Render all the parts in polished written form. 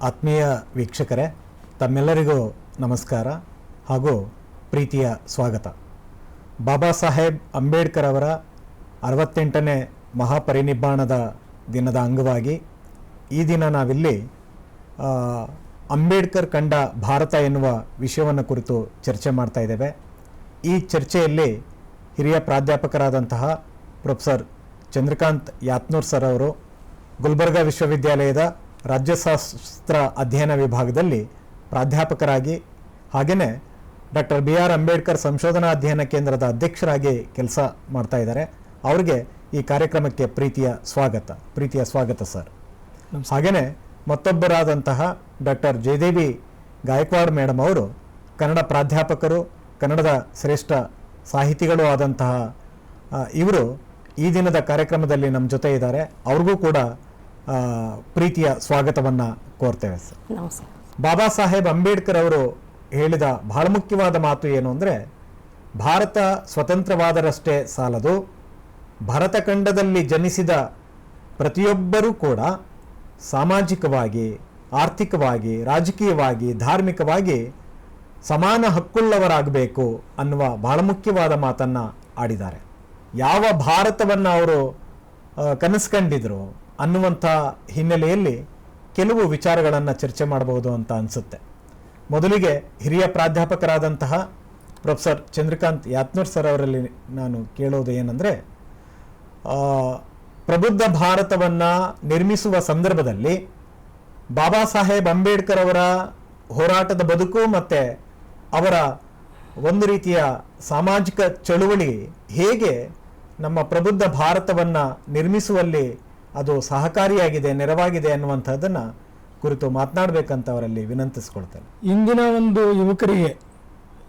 ಆತ್ಮೀಯ ವೀಕ್ಷಕರೇ, ತಮ್ಮೆಲ್ಲರಿಗೂ ನಮಸ್ಕಾರ ಹಾಗೂ ಪ್ರೀತಿಯ ಸ್ವಾಗತ. ಬಾಬಾ ಸಾಹೇಬ್ ಅಂಬೇಡ್ಕರ್ ಅವರ 68ನೇ ಮಹಾಪರಿನಿಬ್ಬಾಣದ ದಿನದ ಅಂಗವಾಗಿ ಈ ದಿನ ನಾವಿಲ್ಲಿ ಅಂಬೇಡ್ಕರ್ ಕಂಡ ಭಾರತ ಎನ್ನುವ ವಿಷಯವನ್ನು ಕುರಿತು ಚರ್ಚೆ ಮಾಡ್ತಾ ಇದ್ದೇವೆ. ಈ ಚರ್ಚೆಯಲ್ಲಿ ಹಿರಿಯ ಪ್ರಾಧ್ಯಾಪಕರಾದಂತಹ ಪ್ರೊಫೆಸರ್ ಚಂದ್ರಕಾಂತ್ ಯಾತ್ನೂರ್ ಸರ್ ಅವರು ಗುಲ್ಬರ್ಗಾ ವಿಶ್ವವಿದ್ಯಾಲಯದ ರಾಜ್ಯಶಾಸ್ತ್ರ ಅಧ್ಯಯನ ವಿಭಾಗದಲ್ಲಿ ಪ್ರಾಧ್ಯಾಪಕರಾಗಿ ಹಾಗೆಯೇ ಡಾಕ್ಟರ್ BR ಅಂಬೇಡ್ಕರ್ ಸಂಶೋಧನಾ ಅಧ್ಯಯನ ಕೇಂದ್ರದ ಅಧ್ಯಕ್ಷರಾಗಿ ಕೆಲಸ ಮಾಡ್ತಾ ಇದ್ದಾರೆ. ಅವರಿಗೆ ಈ ಕಾರ್ಯಕ್ರಮಕ್ಕೆ ಪ್ರೀತಿಯ ಸ್ವಾಗತ ಸರ್. ಹಾಗೆಯೇ ಮತ್ತೊಬ್ಬರಾದಂತಹ ಡಾಕ್ಟರ್ ಜಯದೇವಿ ಗಾಯಕ್ವಾಡ್ ಮೇಡಮ್ ಅವರು ಕನ್ನಡ ಪ್ರಾಧ್ಯಾಪಕರು, ಕನ್ನಡದ ಶ್ರೇಷ್ಠ ಸಾಹಿತಿಗಳು ಆದಂತಹ ಇವರು ಈ ದಿನದ ಕಾರ್ಯಕ್ರಮದಲ್ಲಿ ನಮ್ಮ ಜೊತೆ ಇದ್ದಾರೆ. ಅವ್ರಿಗೂ ಕೂಡ ಪ್ರೀತಿಯ ಸ್ವಾಗತವನ್ನು ಕೋರ್ತೇವೆ ಸರ್. ನಮಸ್ಕಾರ. ಬಾಬಾ ಸಾಹೇಬ್ ಅಂಬೇಡ್ಕರ್ ಅವರು ಹೇಳಿದ ಬಹಳ ಮುಖ್ಯವಾದ ಮಾತು ಏನು ಅಂದರೆ, ಭಾರತ ಸ್ವತಂತ್ರವಾದರಷ್ಟೇ ಸಾಲದು, ಭರತಖಂಡದಲ್ಲಿ ಜನಿಸಿದ ಪ್ರತಿಯೊಬ್ಬರೂ ಕೂಡ ಸಾಮಾಜಿಕವಾಗಿ, ಆರ್ಥಿಕವಾಗಿ, ರಾಜಕೀಯವಾಗಿ, ಧಾರ್ಮಿಕವಾಗಿ ಸಮಾನ ಹಕ್ಕುಳ್ಳವರಾಗಬೇಕು ಅನ್ನುವ ಬಹಳ ಮುಖ್ಯವಾದ ಮಾತನ್ನು ಆಡಿದ್ದಾರೆ. ಯಾವ ಭಾರತವನ್ನು ಅವರು ಕನಸು ಕಂಡಿದ್ರು ಅನ್ನುವಂಥ ಹಿನ್ನೆಲೆಯಲ್ಲಿ ಕೆಲವು ವಿಚಾರಗಳನ್ನು ಚರ್ಚೆ ಮಾಡಬಹುದು ಅಂತ ಅನಿಸುತ್ತೆ. ಮೊದಲಿಗೆ ಹಿರಿಯ ಪ್ರಾಧ್ಯಾಪಕರಾದಂತಹ ಪ್ರೊಫೆಸರ್ ಚಂದ್ರಕಾಂತ್ ಯಾತ್ನೂರ್ ಸರ್ ಅವರಲ್ಲಿ ನಾನು ಕೇಳೋದು ಏನಂದರೆ, ಪ್ರಬುದ್ಧ ಭಾರತವನ್ನು ನಿರ್ಮಿಸುವ ಸಂದರ್ಭದಲ್ಲಿ ಬಾಬಾ ಸಾಹೇಬ್ ಅಂಬೇಡ್ಕರ್ ಅವರ ಹೋರಾಟದ ಬದುಕು ಮತ್ತು ಅವರ ಒಂದು ರೀತಿಯ ಸಾಮಾಜಿಕ ಚಳುವಳಿ ಹೇಗೆ ನಮ್ಮ ಪ್ರಬುದ್ಧ ಭಾರತವನ್ನು ನಿರ್ಮಿಸುವಲ್ಲಿ ಅದು ಸಹಕಾರಿಯಾಗಿದೆ, ನೆರವಾಗಿದೆ ಅನ್ನುವಂಥದ್ದನ್ನು ಕುರಿತು ಮಾತನಾಡಬೇಕಂತ ಅವರಲ್ಲಿ ವಿನಂತಿಸ್ಕೊಳ್ತೇನೆ. ಇಂದಿನ ಒಂದು ಯುವಕರಿಗೆ,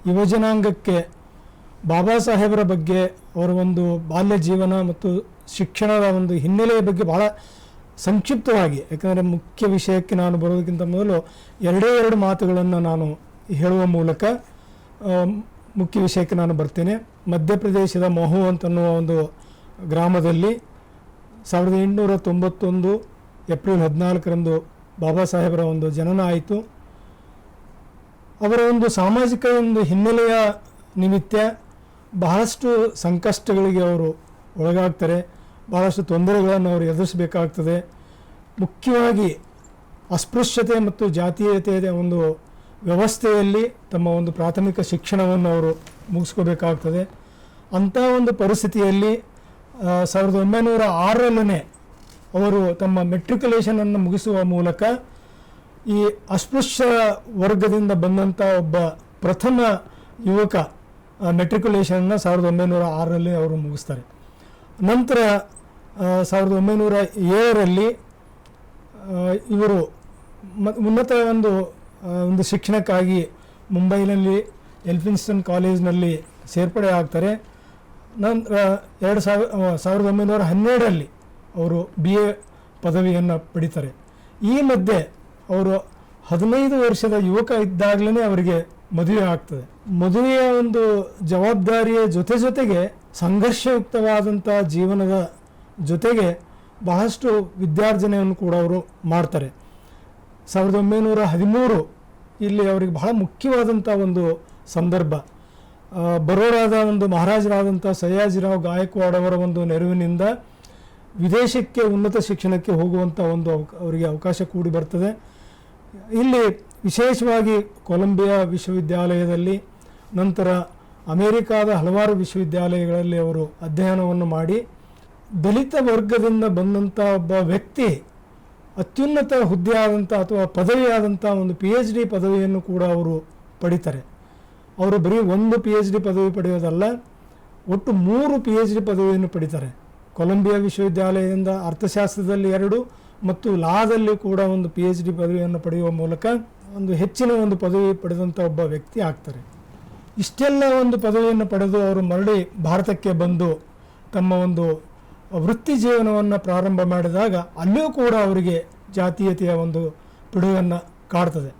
ಯುವಜನಾಂಗಕ್ಕೆ ಬಾಬಾ ಸಾಹೇಬರ ಬಗ್ಗೆ, ಅವರ ಒಂದು ಬಾಲ್ಯ ಜೀವನ ಮತ್ತು ಶಿಕ್ಷಣದ ಒಂದು ಹಿನ್ನೆಲೆಯ ಬಗ್ಗೆ ಬಹಳ ಸಂಕ್ಷಿಪ್ತವಾಗಿ, ಯಾಕಂದರೆ ಮುಖ್ಯ ವಿಷಯಕ್ಕೆ ನಾನು ಬರೋದಕ್ಕಿಂತ ಮೊದಲು ಎರಡು ಮಾತುಗಳನ್ನು ನಾನು ಹೇಳುವ ಮೂಲಕ ಮುಖ್ಯ ವಿಷಯಕ್ಕೆ ನಾನು ಬರ್ತೇನೆ. ಮಧ್ಯಪ್ರದೇಶದ ಮಹು ಅಂತನ್ನುವ ಒಂದು ಗ್ರಾಮದಲ್ಲಿ 1891 ಏಪ್ರಿಲ್ 14ರಂದು ಬಾಬಾ ಸಾಹೇಬರ ಒಂದು ಜನನ ಆಯಿತು. ಅವರ ಒಂದು ಸಾಮಾಜಿಕ ಒಂದು ಹಿನ್ನೆಲೆಯ ನಿಮಿತ್ತ ಬಹಳಷ್ಟು ಸಂಕಷ್ಟಗಳಿಗೆ ಅವರು ಒಳಗಾಗ್ತಾರೆ, ಬಹಳಷ್ಟು ತೊಂದರೆಗಳನ್ನು ಅವರು ಎದುರಿಸಬೇಕಾಗ್ತದೆ. ಮುಖ್ಯವಾಗಿ ಅಸ್ಪೃಶ್ಯತೆ ಮತ್ತು ಜಾತೀಯತೆಯ ಒಂದು ವ್ಯವಸ್ಥೆಯಲ್ಲಿ ತಮ್ಮ ಒಂದು ಪ್ರಾಥಮಿಕ ಶಿಕ್ಷಣವನ್ನು ಅವರು ಮುಗಿಸ್ಕೋಬೇಕಾಗ್ತದೆ. ಅಂಥ ಒಂದು ಪರಿಸ್ಥಿತಿಯಲ್ಲಿ 1906ರಲ್ಲೇ ಅವರು ತಮ್ಮ ಮೆಟ್ರಿಕ್ಯುಲೇಷನನ್ನು ಮುಗಿಸುವ ಮೂಲಕ ಈ ಅಸ್ಪೃಶ್ಯ ವರ್ಗದಿಂದ ಬಂದಂಥ ಒಬ್ಬ ಪ್ರಥಮ ಯುವಕ ಮೆಟ್ರಿಕ್ಯುಲೇಷನ್ನ 1906ರಲ್ಲಿ ಅವರು ಮುಗಿಸ್ತಾರೆ. ನಂತರ 1907ರಲ್ಲಿ ಇವರು ಉನ್ನತ ಒಂದು ಶಿಕ್ಷಣಕ್ಕಾಗಿ ಮುಂಬೈನಲ್ಲಿ ಎಲ್ಫಿನ್ಸ್ಟನ್ ಕಾಲೇಜ್ನಲ್ಲಿ ಸೇರ್ಪಡೆ ಆಗ್ತಾರೆ. ನಂತರ 1912ರಲ್ಲಿ ಅವರು BA ಪದವಿಯನ್ನು ಪಡಿತಾರೆ. ಈ ಮಧ್ಯೆ ಅವರು 15 ವರ್ಷದ ಯುವಕ ಇದ್ದಾಗಲೇ ಅವರಿಗೆ ಮದುವೆ ಆಗ್ತದೆ. ಮದುವೆಯ ಒಂದು ಜವಾಬ್ದಾರಿಯ ಜೊತೆಗೆ ಸಂಘರ್ಷಯುಕ್ತವಾದಂಥ ಜೀವನದ ಜೊತೆಗೆ ಬಹಳಷ್ಟು ವಿದ್ಯಾರ್ಜನೆಯನ್ನು ಕೂಡ ಅವರು ಮಾಡ್ತಾರೆ. 1913 ಇಲ್ಲಿ ಅವರಿಗೆ ಬಹಳ ಮುಖ್ಯವಾದಂಥ ಒಂದು ಸಂದರ್ಭ. ಬರೋಡಾದ ಒಂದು ಮಹಾರಾಜರಾದಂಥ ಸಯ್ಯಾಜಿರಾವ್ ಗಾಯಕ್ವಾಡ್ ಅವರ ಒಂದು ನೆರವಿನಿಂದ ವಿದೇಶಕ್ಕೆ ಉನ್ನತ ಶಿಕ್ಷಣಕ್ಕೆ ಹೋಗುವಂಥ ಒಂದು ಅವರಿಗೆ ಅವಕಾಶ ಕೂಡಿ ಬರ್ತದೆ. ಇಲ್ಲಿ ವಿಶೇಷವಾಗಿ ಕೊಲಂಬಿಯಾ ವಿಶ್ವವಿದ್ಯಾಲಯದಲ್ಲಿ, ನಂತರ ಅಮೇರಿಕಾದ ಹಲವಾರು ವಿಶ್ವವಿದ್ಯಾಲಯಗಳಲ್ಲಿ ಅವರು ಅಧ್ಯಯನವನ್ನು ಮಾಡಿ ದಲಿತ ವರ್ಗದಿಂದ ಬಂದಂಥ ಒಬ್ಬ ವ್ಯಕ್ತಿ ಅತ್ಯುನ್ನತ ಹುದ್ದೆ ಆದಂಥ ಅಥವಾ ಪದವಿಯಾದಂಥ ಒಂದು PhD ಪದವಿಯನ್ನು ಕೂಡ ಅವರು ಪಡಿತಾರೆ. ಅವರು ಬರೀ ಒಂದು PhD ಪದವಿ ಪಡೆಯೋದಲ್ಲ, ಒಟ್ಟು 3 PhD ಪದವಿಯನ್ನು ಪಡಿತಾರೆ. ಕೊಲಂಬಿಯಾ ವಿಶ್ವವಿದ್ಯಾಲಯದಿಂದ ಅರ್ಥಶಾಸ್ತ್ರದಲ್ಲಿ 2 ಮತ್ತು ಲಾದಲ್ಲಿ ಕೂಡ ಒಂದು PhD ಪದವಿಯನ್ನು ಪಡೆಯುವ ಮೂಲಕ ಒಂದು ಹೆಚ್ಚಿನ ಒಂದು ಪದವಿ ಪಡೆದಂಥ ಒಬ್ಬ ವ್ಯಕ್ತಿ ಆಗ್ತಾರೆ. ಇಷ್ಟೆಲ್ಲ ಒಂದು ಪದವಿಯನ್ನು ಪಡೆದು ಅವರು ಮರಳಿ ಭಾರತಕ್ಕೆ ಬಂದು ತಮ್ಮ ಒಂದು ವೃತ್ತಿ ಜೀವನವನ್ನು ಪ್ರಾರಂಭ ಮಾಡಿದಾಗ ಅಲ್ಲಿಯೂ ಕೂಡ ಅವರಿಗೆ ಜಾತೀಯತೆಯ ಒಂದು ಪಿಡುಗನ್ನು ಕಾಡ್ತದೆ.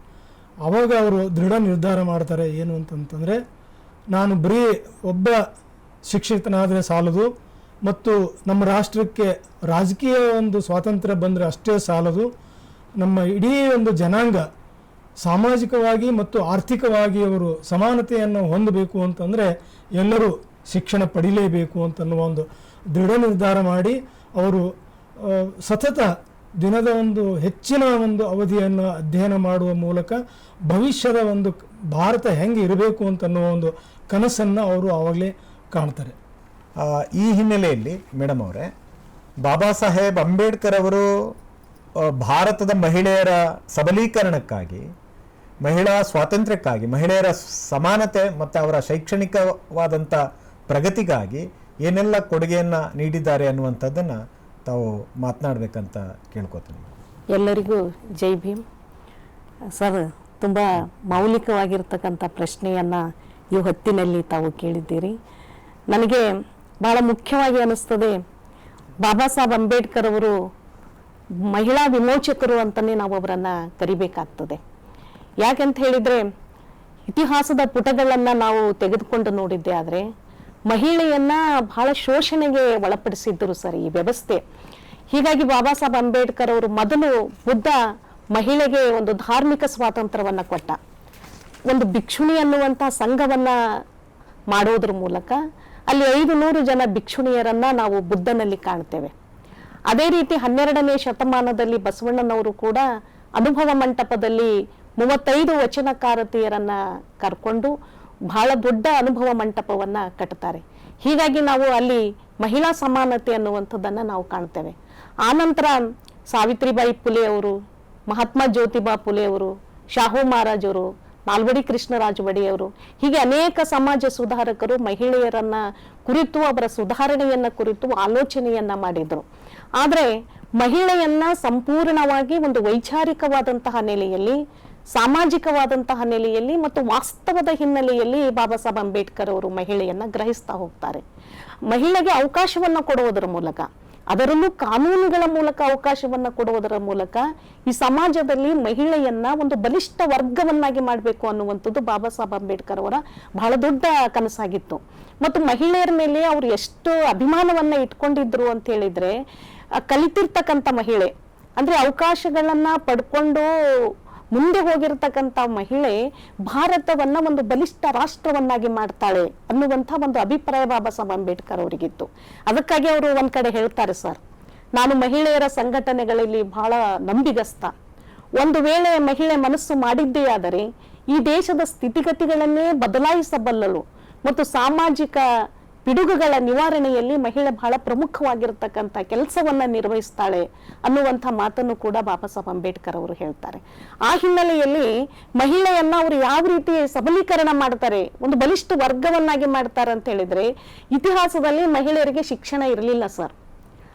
ಆವಾಗ ಅವರು ದೃಢ ನಿರ್ಧಾರ ಮಾಡ್ತಾರೆ, ಏನು ಅಂತಂತಂದರೆ, ನಾನು ಬರೀ ಒಬ್ಬ ಶಿಕ್ಷಿತನಾದರೆ ಸಾಲದು ಮತ್ತು ನಮ್ಮ ರಾಷ್ಟ್ರಕ್ಕೆ ರಾಜಕೀಯ ಒಂದು ಸ್ವಾತಂತ್ರ್ಯ ಬಂದರೆ ಅಷ್ಟೇ ಸಾಲದು, ನಮ್ಮ ಇಡೀ ಒಂದು ಜನಾಂಗ ಸಾಮಾಜಿಕವಾಗಿ ಮತ್ತು ಆರ್ಥಿಕವಾಗಿ ಅವರು ಸಮಾನತೆಯನ್ನು ಹೊಂದಬೇಕು ಅಂತಂದರೆ ಎಲ್ಲರೂ ಶಿಕ್ಷಣ ಪಡಿಲೇಬೇಕು ಅಂತನ್ನುವ ಒಂದು ದೃಢ ನಿರ್ಧಾರ ಮಾಡಿ ಅವರು ಸತತ ದಿನದ ಒಂದು ಹೆಚ್ಚಿನ ಒಂದು ಅವಧಿಯನ್ನು ಅಧ್ಯಯನ ಮಾಡುವ ಮೂಲಕ ಭವಿಷ್ಯದ ಒಂದು ಭಾರತ ಹೆಂಗೆ ಇರಬೇಕು ಅಂತನ್ನುವ ಒಂದು ಕನಸನ್ನು ಅವರು ಆವಾಗಲೇ ಕಾಣ್ತಾರೆ. ಈ ಹಿನ್ನೆಲೆಯಲ್ಲಿ ಮೇಡಮ್ ಅವರೇ, ಬಾಬಾ ಸಾಹೇಬ್ ಅಂಬೇಡ್ಕರ್ ಅವರು ಭಾರತದ ಮಹಿಳೆಯರ ಸಬಲೀಕರಣಕ್ಕಾಗಿ, ಮಹಿಳಾ ಸ್ವಾತಂತ್ರ್ಯಕ್ಕಾಗಿ, ಮಹಿಳೆಯರ ಸಮಾನತೆ ಮತ್ತು ಅವರ ಶೈಕ್ಷಣಿಕವಾದಂಥ ಪ್ರಗತಿಗಾಗಿ ಏನೆಲ್ಲ ಕೊಡುಗೆಯನ್ನು ನೀಡಿದ್ದಾರೆ ಅನ್ನುವಂಥದ್ದನ್ನು ತಾವು ಮಾತನಾಡಬೇಕಂತ ಕೇಳ್ಕೊತೀನಿ. ಎಲ್ಲರಿಗೂ ಜೈ ಭೀಮ್. ಸರ್, ತುಂಬ ಮೌಲಿಕವಾಗಿರ್ತಕ್ಕಂಥ ಪ್ರಶ್ನೆಯನ್ನು ಈ ಹೊತ್ತಿನಲ್ಲಿ ತಾವು ಕೇಳಿದ್ದೀರಿ. ನನಗೆ ಭಾಳ ಮುಖ್ಯವಾಗಿ ಅನ್ನಿಸ್ತದೆ, ಬಾಬಾ ಸಾಹೇಬ್ ಅಂಬೇಡ್ಕರ್ ಅವರು ಮಹಿಳಾ ವಿಮೋಚಕರು ಅಂತಲೇ ನಾವು ಅವರನ್ನು ಕರಿಬೇಕಾಗ್ತದೆ. ಯಾಕಂತ ಹೇಳಿದರೆ, ಇತಿಹಾಸದ ಪುಟಗಳನ್ನು ನಾವು ತೆಗೆದುಕೊಂಡು ನೋಡಿದ್ದೆ ಆದರೆ ಮಹಿಳೆಯನ್ನು ಬಹಳ ಶೋಷಣೆಗೆ ಒಳಪಡಿಸಿದ್ದರು ಸರ್ ಈ ವ್ಯವಸ್ಥೆ. ಹೀಗಾಗಿ ಬಾಬಾ ಸಾಹೇಬ್ ಅಂಬೇಡ್ಕರ್ ಅವರು ಮೊದಲು ಬುದ್ಧ ಮಹಿಳೆಗೆ ಒಂದು ಧಾರ್ಮಿಕ ಸ್ವಾತಂತ್ರ್ಯವನ್ನು ಕೊಟ್ಟ. ಒಂದು ಭಿಕ್ಷುಣಿ ಅನ್ನುವಂಥ ಸಂಘವನ್ನು ಮಾಡೋದ್ರ ಮೂಲಕ ಅಲ್ಲಿ 500 ಜನ ಭಿಕ್ಷುಣಿಯರನ್ನು ನಾವು ಬುದ್ಧನಲ್ಲಿ ಕಾಣ್ತೇವೆ. ಅದೇ ರೀತಿ 12ನೇ ಶತಮಾನದಲ್ಲಿ ಬಸವಣ್ಣನವರು ಕೂಡ ಅನುಭವ ಮಂಟಪದಲ್ಲಿ 35 ವಚನಕಾರತಿಯರನ್ನು ಕರ್ಕೊಂಡು ಬಹಳ ದೊಡ್ಡ ಅನುಭವ ಮಂಟಪವನ್ನು ಕಟ್ತಾರೆ. ಹೀಗಾಗಿ ನಾವು ಅಲ್ಲಿ ಮಹಿಳಾ ಸಮಾನತೆ ಅನ್ನುವಂಥದ್ದನ್ನು ನಾವು ಕಾಣ್ತೇವೆ. ಆನಂತರ ಸಾವಿತ್ರಿಬಾಯಿ ಪುಲೆ ಅವರು, ಮಹಾತ್ಮ ಜ್ಯೋತಿಬಾ ಪುಲೆ ಅವರು, ಶಾಹು ಮಹಾರಾಜ್ ಅವರು, ನಾಲ್ವಡಿ ಕೃಷ್ಣರಾಜ ಒಡೆಯವರು, ಹೀಗೆ ಅನೇಕ ಸಮಾಜ ಸುಧಾರಕರು ಮಹಿಳೆಯರನ್ನ ಕುರಿತು, ಅವರ ಸುಧಾರಣೆಯನ್ನ ಕುರಿತು ಆಲೋಚನೆಯನ್ನ ಮಾಡಿದರು. ಆದರೆ ಮಹಿಳೆಯನ್ನ ಸಂಪೂರ್ಣವಾಗಿ ಒಂದು ವೈಚಾರಿಕವಾದಂತಹ ನೆಲೆಯಲ್ಲಿ, ಸಾಮಾಜಿಕವಾದಂತಹ ನೆಲೆಯಲ್ಲಿ ಮತ್ತು ವಾಸ್ತವದ ಹಿನ್ನೆಲೆಯಲ್ಲಿ ಬಾಬಾ ಸಾಹೇಬ್ ಅಂಬೇಡ್ಕರ್ ಅವರು ಮಹಿಳೆಯನ್ನ ಗ್ರಹಿಸ್ತಾ ಹೋಗ್ತಾರೆ. ಮಹಿಳೆಗೆ ಅವಕಾಶವನ್ನ ಕೊಡುವುದರ ಮೂಲಕ, ಅದರಲ್ಲೂ ಕಾನೂನುಗಳ ಮೂಲಕ ಅವಕಾಶವನ್ನ ಕೊಡುವುದರ ಮೂಲಕ ಈ ಸಮಾಜದಲ್ಲಿ ಮಹಿಳೆಯನ್ನ ಒಂದು ಬಲಿಷ್ಠ ವರ್ಗವನ್ನಾಗಿ ಮಾಡಬೇಕು ಅನ್ನುವಂಥದ್ದು ಬಾಬಾ ಸಾಹೇಬ್ ಅಂಬೇಡ್ಕರ್ ಅವರ ಬಹಳ ದೊಡ್ಡ ಕನಸಾಗಿತ್ತು. ಮತ್ತು ಮಹಿಳೆಯರ ಮೇಲೆ ಅವರು ಎಷ್ಟು ಅಭಿಮಾನವನ್ನ ಇಟ್ಕೊಂಡಿದ್ರು ಅಂತ ಹೇಳಿದ್ರೆ, ಕಲಿತಿರ್ತಕ್ಕಂಥ ಮಹಿಳೆ ಅಂದ್ರೆ ಅವಕಾಶಗಳನ್ನ ಪಡ್ಕೊಂಡು ಮುಂದೆ ಹೋಗಿರ್ತಕ್ಕಂಥ ಮಹಿಳೆ ಭಾರತವನ್ನ ಒಂದು ಬಲಿಷ್ಠ ರಾಷ್ಟ್ರವನ್ನಾಗಿ ಮಾಡ್ತಾಳೆ ಅನ್ನುವಂಥ ಒಂದು ಅಭಿಪ್ರಾಯ ಬಾಬಾ ಸಾಹೇಬ್ ಅಂಬೇಡ್ಕರ್ ಅವರಿಗಿತ್ತು. ಅದಕ್ಕಾಗಿ ಅವರು ಒಂದ್ ಕಡೆ ಹೇಳ್ತಾರೆ, ಸರ್, ನಾನು ಮಹಿಳೆಯರ ಸಂಘಟನೆಗಳಲ್ಲಿ ಬಹಳ ನಂಬಿಗಸ್ತ. ಒಂದು ವೇಳೆ ಮಹಿಳೆ ಮನಸ್ಸು ಮಾಡಿದ್ದೇ ಆದರೆ ಈ ದೇಶದ ಸ್ಥಿತಿಗತಿಗಳನ್ನೇ ಬದಲಾಯಿಸಬಲ್ಲಳು ಮತ್ತು ಸಾಮಾಜಿಕ ಪಿಡುಗುಗಳ ನಿವಾರಣೆಯಲ್ಲಿ ಮಹಿಳೆ ಬಹಳ ಪ್ರಮುಖವಾಗಿರ್ತಕ್ಕಂಥ ಕೆಲಸವನ್ನ ನಿರ್ವಹಿಸ್ತಾಳೆ ಅನ್ನುವಂಥ ಮಾತನ್ನು ಕೂಡ ಬಾಬಾ ಸಾಹೇಬ್ ಅಂಬೇಡ್ಕರ್ ಅವರು ಹೇಳ್ತಾರೆ. ಆ ಹಿನ್ನೆಲೆಯಲ್ಲಿ ಮಹಿಳೆಯನ್ನ ಅವರು ಯಾವ ರೀತಿ ಸಬಲೀಕರಣ ಮಾಡ್ತಾರೆ, ಒಂದು ಬಲಿಷ್ಠ ವರ್ಗವನ್ನಾಗಿ ಮಾಡ್ತಾರೆ ಅಂತ ಹೇಳಿದ್ರೆ, ಇತಿಹಾಸದಲ್ಲಿ ಮಹಿಳೆಯರಿಗೆ ಶಿಕ್ಷಣ ಇರಲಿಲ್ಲ ಸರ್.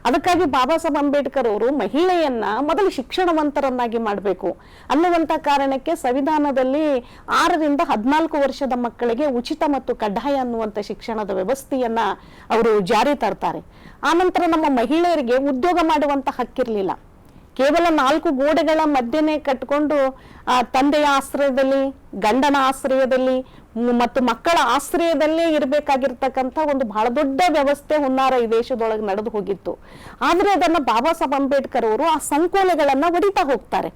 ಅದಕ್ಕಾಗಿ ಬಾಬಾ ಸಾಹೇಬ್ ಅಂಬೇಡ್ಕರ್ ಅವರು ಮಹಿಳೆಯನ್ನ ಮೊದಲು ಶಿಕ್ಷಣವಂತರನ್ನಾಗಿ ಮಾಡಬೇಕು ಅನ್ನುವಂಥ ಕಾರಣಕ್ಕೆ ಸಂವಿಧಾನದಲ್ಲಿ 6ರಿಂದ 14 ವರ್ಷದ ಮಕ್ಕಳಿಗೆ ಉಚಿತ ಮತ್ತು ಕಡ್ಡಾಯ ಅನ್ನುವಂಥ ಶಿಕ್ಷಣದ ವ್ಯವಸ್ಥೆಯನ್ನ ಅವರು ಜಾರಿ ತರ್ತಾರೆ. ಆನಂತರ ನಮ್ಮ ಮಹಿಳೆಯರಿಗೆ ಉದ್ಯೋಗ ಮಾಡುವಂತ ಹಕ್ಕಿರಲಿಲ್ಲ. ಕೇವಲ 4 ಗೋಡೆಗಳ ಮಧ್ಯೆನೆ ಕಟ್ಕೊಂಡು ತಂದೆಯ ಆಶ್ರಯದಲ್ಲಿ, ಗಂಡನ ಆಶ್ರಯದಲ್ಲಿ ಮತ್ತು ಮಕ್ಕಳ ಆಶ್ರಯದಲ್ಲೇ ಇರಬೇಕಾಗಿರ್ತಕ್ಕಂಥ ಒಂದು ಬಹಳ ದೊಡ್ಡ ವ್ಯವಸ್ಥೆ ಹುನ್ನಾರ ಈ ದೇಶದೊಳಗೆ ನಡೆದು ಹೋಗಿತ್ತು. ಆದ್ರೆ ಅದನ್ನ ಬಾಬಾ ಸಾಹೇಬ್ ಅಂಬೇಡ್ಕರ್ ಅವರು ಆ ಸಂಕೋಲೆಗಳನ್ನ ಒಡಿತಾ ಹೋಗ್ತಾರೆ.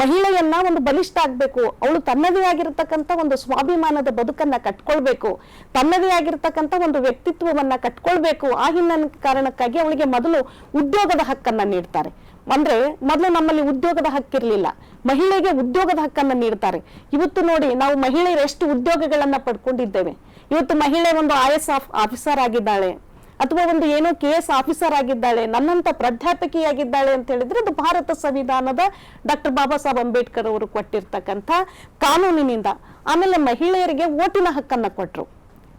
ಮಹಿಳೆಯನ್ನ ಒಂದು ಬಲಿಷ್ಠ ಆಗ್ಬೇಕು, ಅವಳು ತನ್ನದೇ ಆಗಿರ್ತಕ್ಕಂಥ ಒಂದು ಸ್ವಾಭಿಮಾನದ ಬದುಕನ್ನ ಕಟ್ಕೊಳ್ಬೇಕು, ತನ್ನದೇ ಆಗಿರ್ತಕ್ಕಂಥ ಒಂದು ವ್ಯಕ್ತಿತ್ವವನ್ನ ಕಟ್ಕೊಳ್ಬೇಕು. ಆ ಹಿನ್ನೆಲೆ ಕಾರಣಕ್ಕಾಗಿ ಅವಳಿಗೆ ಮೊದಲು ಉದ್ಯೋಗದ ಹಕ್ಕನ್ನ ನೀಡ್ತಾರೆ. ಅಂದ್ರೆ ಮೊದಲು ನಮ್ಮಲ್ಲಿ ಉದ್ಯೋಗದ ಹಕ್ಕಿರ್ಲಿಲ್ಲ, ಮಹಿಳೆಗೆ ಉದ್ಯೋಗದ ಹಕ್ಕನ್ನ ನೀಡ್ತಾರೆ. ಇವತ್ತು ನೋಡಿ, ನಾವು ಮಹಿಳೆಯರು ಎಷ್ಟು ಉದ್ಯೋಗಗಳನ್ನ ಪಡ್ಕೊಂಡಿದ್ದೇವೆ. ಇವತ್ತು ಮಹಿಳೆ ಒಂದು IAS ಆಫೀಸರ್ ಆಗಿದ್ದಾಳೆ, ಅಥವಾ ಒಂದು ಏನೋ KS ಆಫೀಸರ್ ಆಗಿದ್ದಾಳೆ, ನನ್ನಂತ ಪ್ರಾಧ್ಯಾಪಕಿಯಾಗಿದ್ದಾಳೆ ಅಂತ ಹೇಳಿದ್ರೆ ಅದು ಭಾರತ ಸಂವಿಧಾನದ ಡಾಕ್ಟರ್ ಬಾಬಾ ಸಾಹೇಬ್ ಅಂಬೇಡ್ಕರ್ ಅವರು ಕೊಟ್ಟಿರ್ತಕ್ಕಂಥ ಕಾನೂನಿನಿಂದ. ಆಮೇಲೆ ಮಹಿಳೆಯರಿಗೆ ಓಟಿನ ಹಕ್ಕನ್ನ ಕೊಟ್ರು.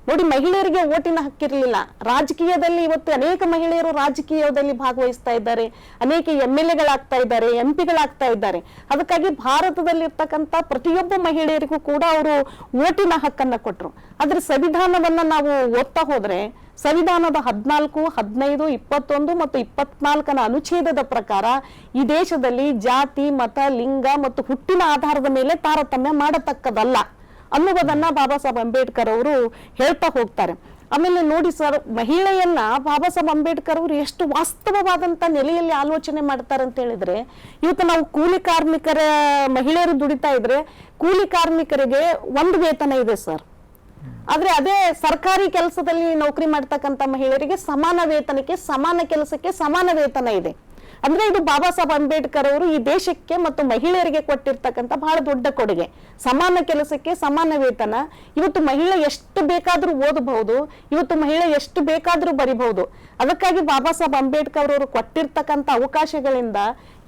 ನೋಡಿ, ಮಹಿಳೆಯರಿಗೆ ಓಟಿನ ಹಕ್ಕಿರಲಿಲ್ಲ. ರಾಜಕೀಯದಲ್ಲಿ ಇವತ್ತು ಅನೇಕ ಮಹಿಳೆಯರು ರಾಜಕೀಯದಲ್ಲಿ ಭಾಗವಹಿಸ್ತಾ ಇದ್ದಾರೆ, ಅನೇಕ MLAಗಳಾಗ್ತಾ ಇದ್ದಾರೆ, MP ಗಳಾಗ್ತಾ ಇದ್ದಾರೆ. ಅದಕ್ಕಾಗಿ ಭಾರತದಲ್ಲಿರ್ತಕ್ಕಂಥ ಪ್ರತಿಯೊಬ್ಬ ಮಹಿಳೆಯರಿಗೂ ಕೂಡ ಅವರು ಓಟಿನ ಹಕ್ಕನ್ನ ಕೊಟ್ರು. ಆದ್ರೆ ಸಂವಿಧಾನವನ್ನ ನಾವು ಓದ್ತಾ ಹೋದ್ರೆ ಸಂವಿಧಾನದ 14, 15, 21 ಮತ್ತು 24ನ ಅನುಚ್ಛೇದದ ಪ್ರಕಾರ ಈ ದೇಶದಲ್ಲಿ ಜಾತಿ, ಮತ, ಲಿಂಗ ಮತ್ತು ಹುಟ್ಟಿನ ಆಧಾರದ ಮೇಲೆ ತಾರತಮ್ಯ ಮಾಡತಕ್ಕದಲ್ಲ ಅನ್ನುವುದನ್ನ ಬಾಬಾ ಸಾಹೇಬ್ ಅಂಬೇಡ್ಕರ್ ಅವರು ಹೇಳ್ತಾ ಹೋಗ್ತಾರೆ. ಆಮೇಲೆ ನೋಡಿ ಸರ್, ಮಹಿಳೆಯನ್ನ ಬಾಬಾ ಸಾಹೇಬ್ ಅಂಬೇಡ್ಕರ್ ಅವರು ಎಷ್ಟು ವಾಸ್ತವವಾದಂತ ನೆಲೆಯಲ್ಲಿ ಆಲೋಚನೆ ಮಾಡ್ತಾರೆ ಅಂತ ಹೇಳಿದ್ರೆ, ಇವತ್ತು ನಾವು ಕೂಲಿ ಕಾರ್ಮಿಕರ ಮಹಿಳೆಯರು ದುಡಿತಾ ಇದ್ರೆ ಕೂಲಿ ಕಾರ್ಮಿಕರಿಗೆ ಒಂದು ವೇತನ ಇದೆ ಸರ್. ಆದ್ರೆ ಅದೇ ಸರ್ಕಾರಿ ಕೆಲಸದಲ್ಲಿ ನೌಕರಿ ಮಾಡ್ತಕ್ಕಂಥ ಮಹಿಳೆಯರಿಗೆ ಸಮಾನ ವೇತನಕ್ಕೆ, ಸಮಾನ ಕೆಲಸಕ್ಕೆ ಸಮಾನ ವೇತನ ಇದೆ. ಅಂದ್ರೆ ಇದು ಬಾಬಾ ಸಾಹೇಬ್ ಅಂಬೇಡ್ಕರ್ ಅವರು ಈ ದೇಶಕ್ಕೆ ಮತ್ತು ಮಹಿಳೆಯರಿಗೆ ಕೊಟ್ಟಿರ್ತಕ್ಕಂಥ ಬಹಳ ದೊಡ್ಡ ಕೊಡುಗೆ. ಸಮಾನ ಕೆಲಸಕ್ಕೆ ಸಮಾನ ವೇತನ. ಇವತ್ತು ಮಹಿಳೆ ಎಷ್ಟು ಬೇಕಾದ್ರೂ ಓದಬಹುದು, ಇವತ್ತು ಮಹಿಳೆ ಎಷ್ಟು ಬೇಕಾದ್ರೂ ಬರಿಬಹುದು. ಅದಕ್ಕಾಗಿ ಬಾಬಾ ಸಾಹೇಬ್ ಅಂಬೇಡ್ಕರ್ ಅವರು ಕೊಟ್ಟಿರ್ತಕ್ಕಂಥ ಅವಕಾಶಗಳಿಂದ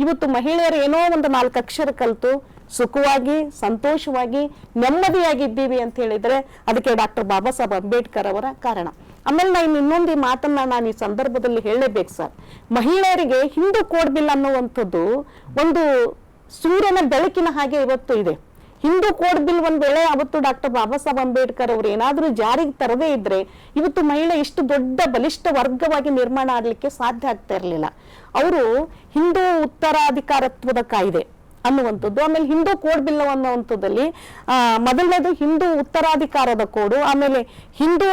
ಇವತ್ತು ಮಹಿಳೆಯರು ಏನೋ ಒಂದು 4 ಅಕ್ಷರ ಕಲಿತು ಸುಖವಾಗಿ, ಸಂತೋಷವಾಗಿ, ನೆಮ್ಮದಿಯಾಗಿದ್ದೀವಿ ಅಂತ ಹೇಳಿದ್ರೆ ಅದಕ್ಕೆ ಡಾಕ್ಟರ್ ಬಾಬಾ ಸಾಹೇಬ್ ಅಂಬೇಡ್ಕರ್ ಅವರ ಕಾರಣ. ಆಮೇಲೆ ನಾನು ಇನ್ನೊಂದು ಮಾತನ್ನ ನಾನು ಈ ಸಂದರ್ಭದಲ್ಲಿ ಹೇಳಲೇಬೇಕು ಸರ್. ಮಹಿಳೆಯರಿಗೆ ಹಿಂದೂ ಕೋಡ್ ಬಿಲ್ ಅನ್ನುವಂಥದ್ದು ಒಂದು ಸೂರ್ಯನ ಬೆಳಕಿನ ಹಾಗೆ ಇವತ್ತು ಇದೆ. ಹಿಂದೂ ಕೋಡ್ ಬಿಲ್ ಒಂದ್ ವೇಳೆ ಅವತ್ತು ಡಾಕ್ಟರ್ ಬಾಬಾ ಸಾಹೇಬ್ ಅಂಬೇಡ್ಕರ್ ಅವರು ಏನಾದ್ರೂ ಜಾರಿಗೆ ತರದೇ ಇದ್ರೆ ಇವತ್ತು ಮಹಿಳೆ ಇಷ್ಟು ದೊಡ್ಡ ಬಲಿಷ್ಠ ವರ್ಗವಾಗಿ ನಿರ್ಮಾಣ ಆಗ್ಲಿಕ್ಕೆ ಸಾಧ್ಯ ಆಗ್ತಾ ಇರಲಿಲ್ಲ. ಅವರು ಹಿಂದೂ ಉತ್ತರಾಧಿಕಾರತ್ವದ ಕಾಯ್ದೆ ಅನ್ನುವಂಥದ್ದು, ಆಮೇಲೆ ಹಿಂದೂ ಕೋಡ್ ಬಿಲ್ ಅನ್ನುವಂಥದ್ದಲ್ಲಿ ಮೊದಲನೇದು ಹಿಂದೂ ಉತ್ತರಾಧಿಕಾರದ ಕೋಡು, ಆಮೇಲೆ ಹಿಂದೂ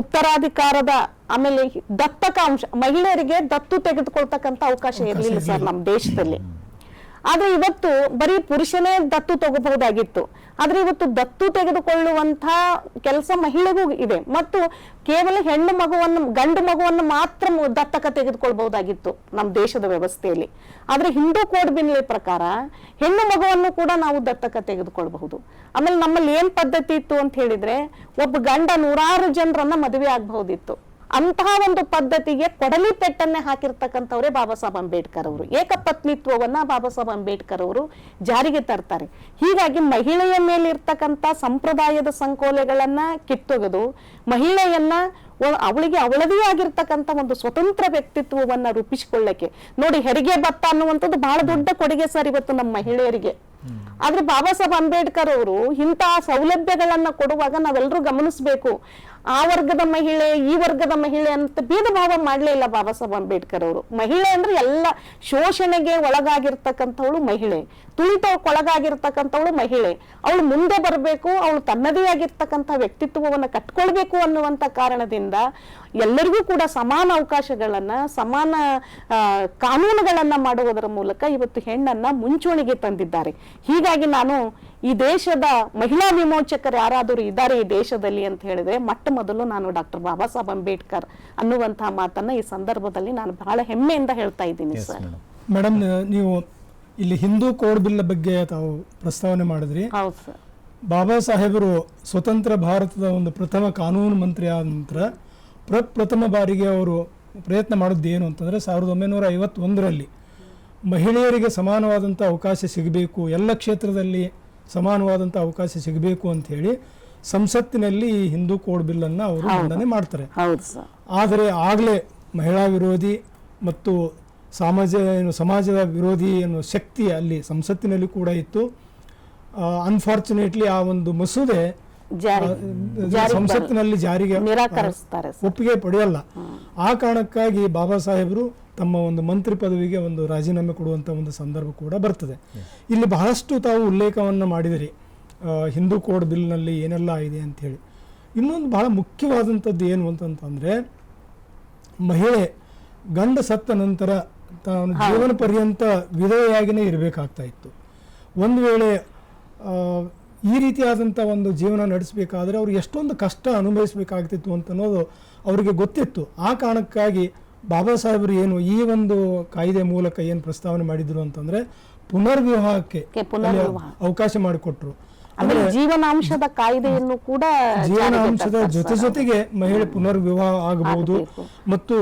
ಉತ್ತರಾಧಿಕಾರದ, ಆಮೇಲೆ ದತ್ತಕ ಅಂಶ, ಮಹಿಳೆಯರಿಗೆ ದತ್ತು ತೆಗೆದುಕೊಳ್ತಕ್ಕಂಥ ಅವಕಾಶ ಇರಲಿಲ್ಲ ಸರ್ ನಮ್ಮ ದೇಶದಲ್ಲಿ. ಆದ್ರೆ ಇವತ್ತು ಬರೀ ಪುರುಷನೇ ದತ್ತು ತಗೋಬಹುದಾಗಿತ್ತು. ಆದ್ರೆ ಇವತ್ತು ದತ್ತು ತೆಗೆದುಕೊಳ್ಳುವಂತ ಕೆಲಸ ಮಹಿಳೆಗೂ ಇದೆ, ಮತ್ತು ಕೇವಲ ಹೆಣ್ಣು ಮಗುವನ್ನು, ಗಂಡು ಮಗುವನ್ನು ಮಾತ್ರ ದತ್ತಕ ತೆಗೆದುಕೊಳ್ಬಹುದಾಗಿತ್ತು ನಮ್ಮ ದೇಶದ ವ್ಯವಸ್ಥೆಯಲ್ಲಿ. ಆದ್ರೆ ಹಿಂದೂ ಕೋಡ್ ಬಿಲ್ ಪ್ರಕಾರ ಹೆಣ್ಣು ಮಗುವನ್ನು ಕೂಡ ನಾವು ದತ್ತಕ ತೆಗೆದುಕೊಳ್ಬಹುದು. ಆಮೇಲೆ ನಮ್ಮಲ್ಲಿ ಏನ್ ಪದ್ಧತಿ ಇತ್ತು ಅಂತ ಹೇಳಿದ್ರೆ, ಒಬ್ಬ ಗಂಡ 100 ಜನರನ್ನ ಮದುವೆ ಆಗಬಹುದಿತ್ತು. ಅಂತಹ ಒಂದು ಪದ್ಧತಿಗೆ ಕೊಡಲಿ ಪೆಟ್ಟನ್ನೇ ಹಾಕಿರ್ತಕ್ಕಂಥವ್ರೆ ಬಾಬಾ ಸಾಹೇಬ್ ಅಂಬೇಡ್ಕರ್ ಅವರು. ಏಕಪತ್ನಿತ್ವವನ್ನ ಬಾಬಾ ಸಾಹೇಬ್ ಅಂಬೇಡ್ಕರ್ ಅವರು ಜಾರಿಗೆ ತರ್ತಾರೆ. ಹೀಗಾಗಿ ಮಹಿಳೆಯ ಮೇಲೆ ಇರ್ತಕ್ಕಂಥ ಸಂಪ್ರದಾಯದ ಸಂಕೋಲೆಗಳನ್ನ ಕಿತ್ತೊಗೆದು ಮಹಿಳೆಯನ್ನ ಅವಳಿಗೆ ಅವಳದೇ ಆಗಿರ್ತಕ್ಕಂಥ ಒಂದು ಸ್ವತಂತ್ರ ವ್ಯಕ್ತಿತ್ವವನ್ನ ರೂಪಿಸಿಕೊಳ್ಳಕ್ಕೆ ನೋಡಿ, ಹೆರಿಗೆ ಭತ್ತ ಅನ್ನುವಂಥದ್ದು ಬಹಳ ದೊಡ್ಡ ಕೊಡುಗೆ ಸರ್ ಇವತ್ತು ನಮ್ಮ ಮಹಿಳೆಯರಿಗೆ. ಆದ್ರೆ ಬಾಬಾ ಸಾಹೇಬ್ ಅಂಬೇಡ್ಕರ್ ಅವರು ಇಂತಹ ಸೌಲಭ್ಯಗಳನ್ನ ಕೊಡುವಾಗ ನಾವೆಲ್ಲರೂ ಗಮನಿಸಬೇಕು. ಆ ವರ್ಗದ ಮಹಿಳೆ, ಈ ವರ್ಗದ ಮಹಿಳೆ ಅಂತ ಭೇದ ಭಾವ ಮಾಡ್ಲೇ ಇಲ್ಲ ಬಾಬಾ ಸಾಹೇಬ್ ಅಂಬೇಡ್ಕರ್ ಅವರು. ಮಹಿಳೆ ಅಂದ್ರೆ ಎಲ್ಲ ಶೋಷಣೆಗೆ ಒಳಗಾಗಿರ್ತಕ್ಕಂಥವಳು ಮಹಿಳೆ, ತುಳಿತಕ್ಕೊಳಗಾಗಿರ್ತಕ್ಕಂಥವಳು ಮಹಿಳೆ. ಅವಳು ಮುಂದೆ ಬರಬೇಕು, ಅವಳು ತನ್ನದೇ ಆಗಿರ್ತಕ್ಕಂಥ ವ್ಯಕ್ತಿತ್ವವನ್ನು ಕಟ್ಕೊಳ್ಬೇಕು ಅನ್ನುವಂಥ ಕಾರಣದಿಂದ ಎಲ್ಲರಿಗೂ ಕೂಡ ಸಮಾನ ಅವಕಾಶಗಳನ್ನ, ಸಮಾನ ಕಾನೂನುಗಳನ್ನ ಮಾಡುವುದರ ಮೂಲಕ ಇವತ್ತು ಹೆಣ್ಣನ್ನ ಮುಂಚೂಣಿಗೆ ತಂದಿದ್ದಾರೆ. ಹೀಗಾಗಿ ನಾನು ಈ ದೇಶದ ಮಹಿಳಾ ವಿಮೋಚಕರು ಯಾರಾದರೂ ಇದ್ದಾರೆ ಈ ದೇಶದಲ್ಲಿ ಅಂತ ಹೇಳಿದ್ರೆ ಮೊಟ್ಟ ಮೊದಲು ನಾನು ಡಾಕ್ಟರ್ ಬಾಬಾ ಸಾಹೇಬ್ ಅಂಬೇಡ್ಕರ್ ಅನ್ನುವಂತಹ ಮಾತನ್ನ ಈ ಸಂದರ್ಭದಲ್ಲಿ ನಾನು ಬಹಳ ಹೆಮ್ಮೆಯಿಂದ ಹೇಳ್ತಾ ಇದ್ದೀನಿ ಸರ್. ಮೇಡಮ್, ನೀವು ಇಲ್ಲಿ ಹಿಂದೂ ಕೋಡ್ ಬಿಲ್ ಬಗ್ಗೆ ತಾವು ಪ್ರಸ್ತಾವನೆ ಮಾಡಿದ್ರಿ. ಹೌದು ಸರ್. ಬಾಬಾ ಸಾಹೇಬರು ಸ್ವತಂತ್ರ ಭಾರತದ ಒಂದು ಪ್ರಥಮ ಕಾನೂನು ಮಂತ್ರಿ ಆದ ನಂತರ ಪ್ರಥಮ ಬಾರಿಗೆ ಅವರು ಪ್ರಯತ್ನ ಮಾಡೋದು ಏನು ಅಂತಂದರೆ 1951ರಲ್ಲಿ ಮಹಿಳೆಯರಿಗೆ ಸಮಾನವಾದಂಥ ಅವಕಾಶ ಸಿಗಬೇಕು, ಎಲ್ಲ ಕ್ಷೇತ್ರದಲ್ಲಿ ಸಮಾನವಾದಂಥ ಅವಕಾಶ ಸಿಗಬೇಕು ಅಂತ ಹೇಳಿ ಸಂಸತ್ತಿನಲ್ಲಿ ಹಿಂದೂ ಕೋಡ್ ಬಿಲ್ ಅನ್ನು ಅವರು ಮಂಡನೆ ಮಾಡ್ತಾರೆ. ಆದರೆ ಆಗಲೇ ಮಹಿಳಾ ವಿರೋಧಿ ಮತ್ತು ಸಮಾಜದ ವಿರೋಧಿ ಅನ್ನೋ ಶಕ್ತಿ ಅಲ್ಲಿ ಸಂಸತ್ತಿನಲ್ಲಿ ಕೂಡ ಇತ್ತು. ಅನ್ಫಾರ್ಚುನೇಟ್ಲಿ ಆ ಒಂದು ಮಸೂದೆ ಸಂಸತ್ತಿನಲ್ಲಿ ಜಾರಿಗೆ ಒಪ್ಪಿಗೆ ಪಡೆಯಲ್ಲ. ಆ ಕಾರಣಕ್ಕಾಗಿ ಬಾಬಾ ಸಾಹೇಬರು ತಮ್ಮ ಒಂದು ಮಂತ್ರಿ ಪದವಿಗೆ ಒಂದು ರಾಜೀನಾಮೆ ಕೊಡುವಂಥ ಒಂದು ಸಂದರ್ಭ ಕೂಡ ಬರ್ತದೆ. ಇಲ್ಲಿ ಬಹಳಷ್ಟು ತಾವು ಉಲ್ಲೇಖವನ್ನು ಮಾಡಿದಿರಿ ಹಿಂದೂ ಕೋಡ್ ಬಿಲ್ನಲ್ಲಿ ಏನೆಲ್ಲ ಇದೆ ಅಂಥೇಳಿ. ಇನ್ನೊಂದು ಬಹಳ ಮುಖ್ಯವಾದಂಥದ್ದು ಏನು ಅಂತಂತಂದರೆ, ಮಹಿಳೆ ಗಂಡ ಸತ್ತ ನಂತರ ತಾನು ಜೀವನ ಪರ್ಯಂತ ವಿಧವೆಯಾಗಿಯೇ ಇರಬೇಕಾಗ್ತಾ ಇತ್ತು. ಒಂದು ವೇಳೆ ಈ ರೀತಿಯಾದಂಥ ಒಂದು ಜೀವನ ನಡೆಸಬೇಕಾದ್ರೆ ಅವ್ರಿಗೆ ಎಷ್ಟೊಂದು ಕಷ್ಟ ಅನುಭವಿಸಬೇಕಾಗ್ತಿತ್ತು ಅಂತ ಅನ್ನೋದು ಅವರಿಗೆ ಗೊತ್ತಿತ್ತು. ಆ ಕಾರಣಕ್ಕಾಗಿ ಬಾಬಾ ಸಾಹೇಬರು ಏನು ಈ ಒಂದು ಕಾಯ್ದೆ ಮೂಲಕ ಏನು ಪ್ರಸ್ತಾವನೆ ಮಾಡಿದ್ರು ಅಂತಂದ್ರೆ ಪುನರ್ವಿವಾಹಕ್ಕೆ ಅವಕಾಶ ಮಾಡಿಕೊಟ್ರು. ಜೀವನಾಂಶದ ಕಾಯ್ದೆಯನ್ನು ಕೂಡ ಜೀವನಾಂಶದ ಜೊತೆಗೆ ಮಹಿಳೆ ಪುನರ್ವಿವಾಹ ಆಗಬಹುದು. ಮತ್ತು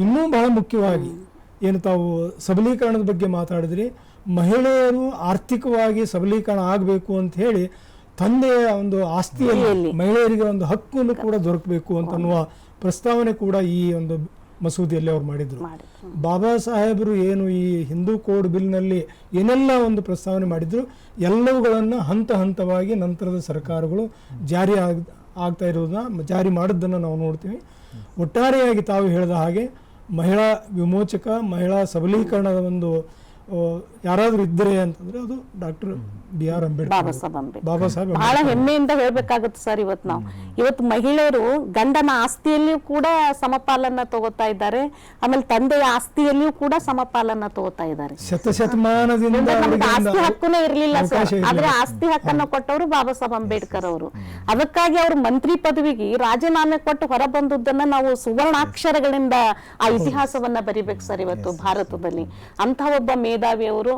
ಇನ್ನೂ ಬಹಳ ಮುಖ್ಯವಾಗಿ ಏನು ತಾವು ಸಬಲೀಕರಣದ ಬಗ್ಗೆ ಮಾತಾಡಿದ್ರಿ, ಮಹಿಳೆಯರು ಆರ್ಥಿಕವಾಗಿ ಸಬಲೀಕರಣ ಆಗಬೇಕು ಅಂತ ಹೇಳಿ ತಂದೆಯ ಒಂದು ಆಸ್ತಿಯಲ್ಲಿ ಮಹಿಳೆಯರಿಗೆ ಒಂದು ಹಕ್ಕನ್ನು ಕೂಡ ದೊರಕಬೇಕು ಅಂತ ಅನ್ನುವ ಪ್ರಸ್ತಾವನೆ ಕೂಡ ಈ ಒಂದು ಮಸೂದೆಯಲ್ಲಿ ಅವ್ರು ಮಾಡಿದ್ರು. ಬಾಬಾ ಸಾಹೇಬರು ಏನು ಈ ಹಿಂದೂ ಕೋಡ್ ಬಿಲ್ನಲ್ಲಿ ಏನೆಲ್ಲ ಒಂದು ಪ್ರಸ್ತಾವನೆ ಮಾಡಿದ್ರು ಎಲ್ಲವುಗಳನ್ನು ಹಂತ ಹಂತವಾಗಿ ನಂತರದ ಸರ್ಕಾರಗಳು ಜಾರಿ ಆಗ್ತಾ ಇರೋದನ್ನ, ಜಾರಿ ಮಾಡಿದ್ದನ್ನು ನಾವು ನೋಡ್ತೀವಿ. ಒಟ್ಟಾರೆಯಾಗಿ ತಾವು ಹೇಳಿದ ಹಾಗೆ ಮಹಿಳಾ ವಿಮೋಚಕ, ಮಹಿಳಾ ಸಬಲೀಕರಣದ ಒಂದು ಯಾರಾದರೂ ಇದ್ದರೆ ಅಂತಂದ್ರೆ ಅದು doctor B R Ambedkar, Baba Saheb Ambedkar. Baba Saheb ಬಹಳ ಹೆಮ್ಮೆಯಿಂದ ಹೇಳ್ಬೇಕಾಗುತ್ತೆ ಸರ್. ಇವತ್ತು ಮಹಿಳೆಯರು ಗಂಡನ ಆಸ್ತಿಯಲ್ಲಿಯೂ ಕೂಡ ಸಮಪಾಲನ್ನ ತಗೋತಾ ಇದ್ದಾರೆ, ಆಮೇಲೆ ತಂದೆಯ ಆಸ್ತಿಯಲ್ಲಿಯೂ ಕೂಡ ಸಮಪಾಲನ್ನ ತಗೋತಾ ಇದ್ದಾರೆ. ಶತಮಾನದಿಂದ ನಮ್ಗೆ ಆಸ್ತಿ ಹಕ್ಕುನೇ ಇರ್ಲಿಲ್ಲ ಸರ್, ಆದ್ರೆ ಆಸ್ತಿ ಹಕ್ಕನ್ನ ಕೊಟ್ಟವರು ಬಾಬಾ ಸಾಹೇಬ್ ಅಂಬೇಡ್ಕರ್ ಅವರು. ಅದಕ್ಕಾಗಿ ಅವರು ಮಂತ್ರಿ ಪದವಿಗೆ ರಾಜೀನಾಮೆ ಕೊಟ್ಟು ಹೊರ ಬಂದದ್ದನ್ನ ನಾವು ಸುವರ್ಣಾಕ್ಷರಗಳಿಂದ ಆ ಇತಿಹಾಸವನ್ನ ಬರಿಬೇಕು ಸರ್ ಇವತ್ತು ಭಾರತದಲ್ಲಿ. ಅಂತಹ ಒಬ್ಬ ಮೇಧಾವಿ ಅವರು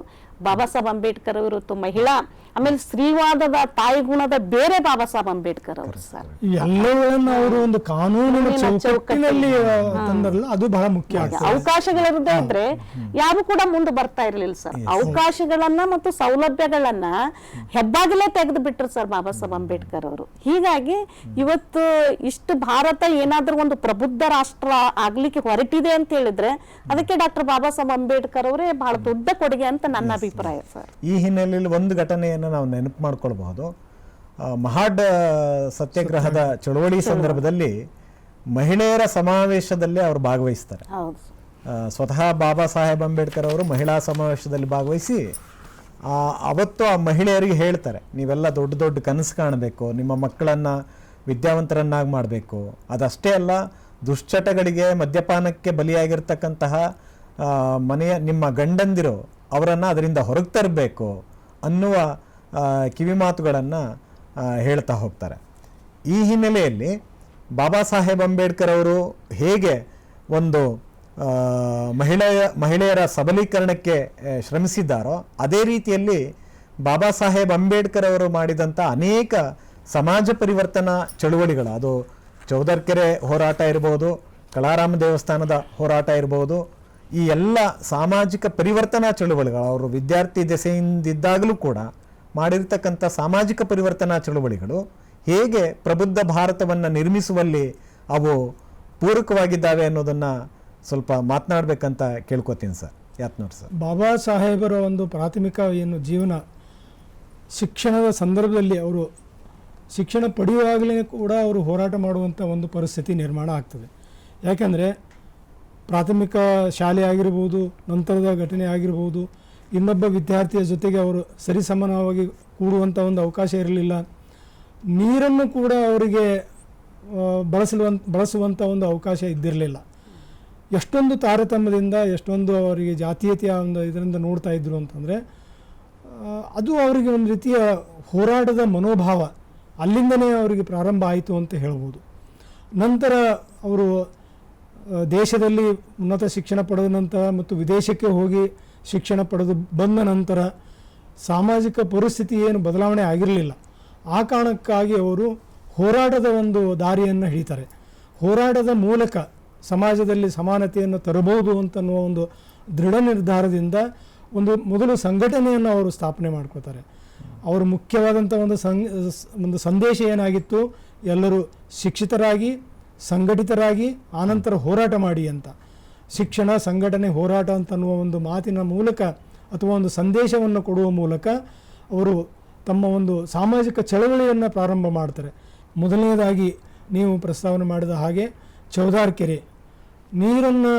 ಬಾಬಾ ಸಾಹೇಬ್ ಅಂಬೇಡ್ಕರ್ ಅವರು. ಮಹಿಳಾ ಆಮೇಲೆ ಸ್ತ್ರೀವಾದದ ತಾಯಿ ಗುಣದ ಬೇರೆ ಬಾಬಾ ಸಾಹೇಬ್ ಅಂಬೇಡ್ಕರ್ ಅವರು ಸರ್. ಎಲ್ಲವನ್ನ ಅವರು ಒಂದು ಕಾನೂನಿನ ಚೌಕಟ್ಟಿನಲ್ಲಿ ತಂದರಲ್ಲ, ಅದು ಬಹಳ ಮುಖ್ಯ. ಅವಕಾಶಗಳಿರದೇ ಇದ್ರೆ ಯಾವ ಕೂಡ ಮುಂದೆ ಬರ್ತಾ ಇರ್ಲಿಲ್ಲ ಸರ್. ಅವಕಾಶಗಳನ್ನ ಮತ್ತು ಸೌಲಭ್ಯಗಳನ್ನ ಹೆಬ್ಬಾಗಿಲೇ ತೆಗೆದು ಬಿಟ್ರು ಸರ್ ಬಾಬಾ ಸಾಹೇಬ್ ಅಂಬೇಡ್ಕರ್ ಅವರು. ಹೀಗಾಗಿ ಇವತ್ತು ಇಷ್ಟು ಭಾರತ ಏನಾದ್ರೂ ಒಂದು ಪ್ರಬುದ್ಧ ರಾಷ್ಟ್ರ ಆಗ್ಲಿಕ್ಕೆ ಹೊರಟಿದೆ ಅಂತ ಹೇಳಿದ್ರೆ ಅದಕ್ಕೆ ಡಾಕ್ಟರ್ ಬಾಬಾ ಸಾಹೇಬ್ ಅಂಬೇಡ್ಕರ್ ಅವರೇ ಬಹಳ ದೊಡ್ಡ ಕೊಡುಗೆ ಅಂತ ನನ್ನ ಅಭಿಪ್ರಾಯ ಸರ್. ಈ ಹಿನ್ನೆಲೆಯಲ್ಲಿ ಒಂದು ಘಟನೆಯನ್ನು ನಾವು ನೆನಪು ಮಾಡ್ಕೊಳ್ಬಹುದು. ಮಹಾಡ್ ಸತ್ಯಾಗ್ರಹದ ಚಳವಳಿ ಸಂದರ್ಭದಲ್ಲಿ ಮಹಿಳೆಯರ ಸಮಾವೇಶದಲ್ಲಿ ಅವರು ಭಾಗವಹಿಸ್ತಾರೆ. ಸ್ವತಃ ಬಾಬಾ ಸಾಹೇಬ್ ಅಂಬೇಡ್ಕರ್ ಅವರು ಮಹಿಳಾ ಸಮಾವೇಶದಲ್ಲಿ ಭಾಗವಹಿಸಿ ಅವತ್ತು ಆ ಮಹಿಳೆಯರಿಗೆ ಹೇಳ್ತಾರೆ, ನೀವೆಲ್ಲ ದೊಡ್ಡ ದೊಡ್ಡ ಕನಸು ಕಾಣಬೇಕು, ನಿಮ್ಮ ಮಕ್ಕಳನ್ನು ವಿದ್ಯಾವಂತರನ್ನಾಗಿ ಮಾಡಬೇಕು, ಅದಷ್ಟೇ ಅಲ್ಲ ದುಶ್ಚಟಗಳಿಗೆ ಮದ್ಯಪಾನಕ್ಕೆ ಬಲಿಯಾಗಿರ್ತಕ್ಕಂತಹ ನಿಮ್ಮ ಗಂಡಂದಿರು ಅವರನ್ನು ಅದರಿಂದ ಹೊರಗೆ ತರಬೇಕು ಅನ್ನುವ ಕಿವಿ ಮಾತುಗಳನ್ನು ಹೇಳ್ತಾ ಹೋಗ್ತಾರೆ. ಈ ಹಿನ್ನೆಲೆಯಲ್ಲಿ ಬಾಬಾ ಸಾಹೇಬ್ ಅಂಬೇಡ್ಕರ್ ಅವರು ಹೇಗೆ ಒಂದು ಮಹಿಳೆಯರ ಸಬಲೀಕರಣಕ್ಕೆ ಶ್ರಮಿಸಿದ್ದಾರೋ ಅದೇ ರೀತಿಯಲ್ಲಿ ಬಾಬಾ ಸಾಹೇಬ್ ಅಂಬೇಡ್ಕರ್ ಅವರು ಮಾಡಿದಂಥ ಅನೇಕ ಸಮಾಜ ಪರಿವರ್ತನಾ ಚಳುವಳಿಗಳು, ಅದು ಚೌದರ್ಕೆರೆ ಹೋರಾಟ ಇರ್ಬೋದು, ಕಳಾರಾಮ ದೇವಸ್ಥಾನದ ಹೋರಾಟ ಇರ್ಬೋದು, ಈ ಎಲ್ಲ ಸಾಮಾಜಿಕ ಪರಿವರ್ತನಾ ಚಳುವಳಿಗಳು ಅವರು ವಿದ್ಯಾರ್ಥಿ ದೆಸೆಯಿಂದಿದ್ದಾಗಲೂ ಕೂಡ ಮಾಡಿರ್ತಕ್ಕಂಥ ಸಾಮಾಜಿಕ ಪರಿವರ್ತನಾ ಚಳುವಳಿಗಳು ಹೇಗೆ ಪ್ರಬುದ್ಧ ಭಾರತವನ್ನು ನಿರ್ಮಿಸುವಲ್ಲಿ ಅವು ಪೂರಕವಾಗಿದ್ದಾವೆ ಅನ್ನೋದನ್ನು ಸ್ವಲ್ಪ ಮಾತನಾಡಬೇಕಂತ ಕೇಳ್ಕೊತೀನಿ ಸರ್. ಯಾತ್ನೂರ್ ಸರ್, ಬಾಬಾ ಸಾಹೇಬರ ಒಂದು ಪ್ರಾಥಮಿಕ ಜೀವನ ಶಿಕ್ಷಣದ ಸಂದರ್ಭದಲ್ಲಿ ಅವರು ಶಿಕ್ಷಣ ಪಡೆಯುವಾಗಲೇ ಕೂಡ ಅವರು ಹೋರಾಟ ಮಾಡುವಂಥ ಒಂದು ಪರಿಸ್ಥಿತಿ ನಿರ್ಮಾಣ ಆಗ್ತದೆ. ಯಾಕೆಂದರೆ ಪ್ರಾಥಮಿಕ ಶಾಲೆ ಆಗಿರ್ಬೋದು, ನಂತರದ ಘಟನೆ ಆಗಿರ್ಬೋದು, ಇನ್ನೊಬ್ಬ ವಿದ್ಯಾರ್ಥಿಯ ಜೊತೆಗೆ ಅವರು ಸರಿಸಮಾನವಾಗಿ ಕೂಡುವಂಥ ಒಂದು ಅವಕಾಶ ಇರಲಿಲ್ಲ. ನೀರನ್ನು ಕೂಡ ಅವರಿಗೆ ಬಳಸುವಂಥ ಒಂದು ಅವಕಾಶ ಇದ್ದಿರಲಿಲ್ಲ. ಎಷ್ಟೊಂದು ತಾರತಮ್ಯದಿಂದ, ಎಷ್ಟೊಂದು ಅವರಿಗೆ ಜಾತೀಯತೆಯ ಒಂದು ಇದರಿಂದ ನೋಡ್ತಾ ಇದ್ರು ಅಂತಂದರೆ ಅದು ಅವರಿಗೆ ಒಂದು ರೀತಿಯ ಹೋರಾಟದ ಮನೋಭಾವ ಅಲ್ಲಿಂದನೇ ಅವರಿಗೆ ಪ್ರಾರಂಭ ಆಯಿತು ಅಂತ ಹೇಳ್ಬೋದು. ನಂತರ ಅವರು ದೇಶದಲ್ಲಿ ಉನ್ನತ ಶಿಕ್ಷಣ ಪಡೆದ ನಂತರ ಮತ್ತು ವಿದೇಶಕ್ಕೆ ಹೋಗಿ ಶಿಕ್ಷಣ ಪಡೆದು ಬಂದ ನಂತರ ಸಾಮಾಜಿಕ ಪರಿಸ್ಥಿತಿ ಏನು ಬದಲಾವಣೆ ಆಗಿರಲಿಲ್ಲ. ಆ ಕಾರಣಕ್ಕಾಗಿ ಅವರು ಹೋರಾಟದ ಒಂದು ದಾರಿಯನ್ನು ಹಿಡಿತಾರೆ. ಹೋರಾಟದ ಮೂಲಕ ಸಮಾಜದಲ್ಲಿ ಸಮಾನತೆಯನ್ನು ತರಬಹುದು ಅಂತನ್ನುವ ಒಂದು ದೃಢ ನಿರ್ಧಾರದಿಂದ ಮೊದಲು ಸಂಘಟನೆಯನ್ನು ಅವರು ಸ್ಥಾಪನೆ ಮಾಡ್ಕೋತಾರೆ. ಅವರು ಮುಖ್ಯವಾದಂಥ ಒಂದು ಸಂದೇಶ ಏನಾಗಿತ್ತು, ಎಲ್ಲರೂ ಶಿಕ್ಷಿತರಾಗಿ ಸಂಘಟಿತರಾಗಿ ಆನಂತರ ಹೋರಾಟ ಮಾಡಿ ಅಂತ. ಶಿಕ್ಷಣ, ಸಂಘಟನೆ, ಹೋರಾಟ ಅಂತನ್ನುವ ಒಂದು ಮಾತಿನ ಮೂಲಕ ಅಥವಾ ಒಂದು ಸಂದೇಶವನ್ನು ಕೊಡುವ ಮೂಲಕ ಅವರು ತಮ್ಮ ಒಂದು ಸಾಮಾಜಿಕ ಚಳವಳಿಯನ್ನು ಪ್ರಾರಂಭ ಮಾಡ್ತಾರೆ. ಮೊದಲನೇದಾಗಿ ನೀವು ಪ್ರಸ್ತಾವನೆ ಮಾಡಿದ ಹಾಗೆ ಚೌದಾರ್ಕೆರೆ ನೀರನ್ನು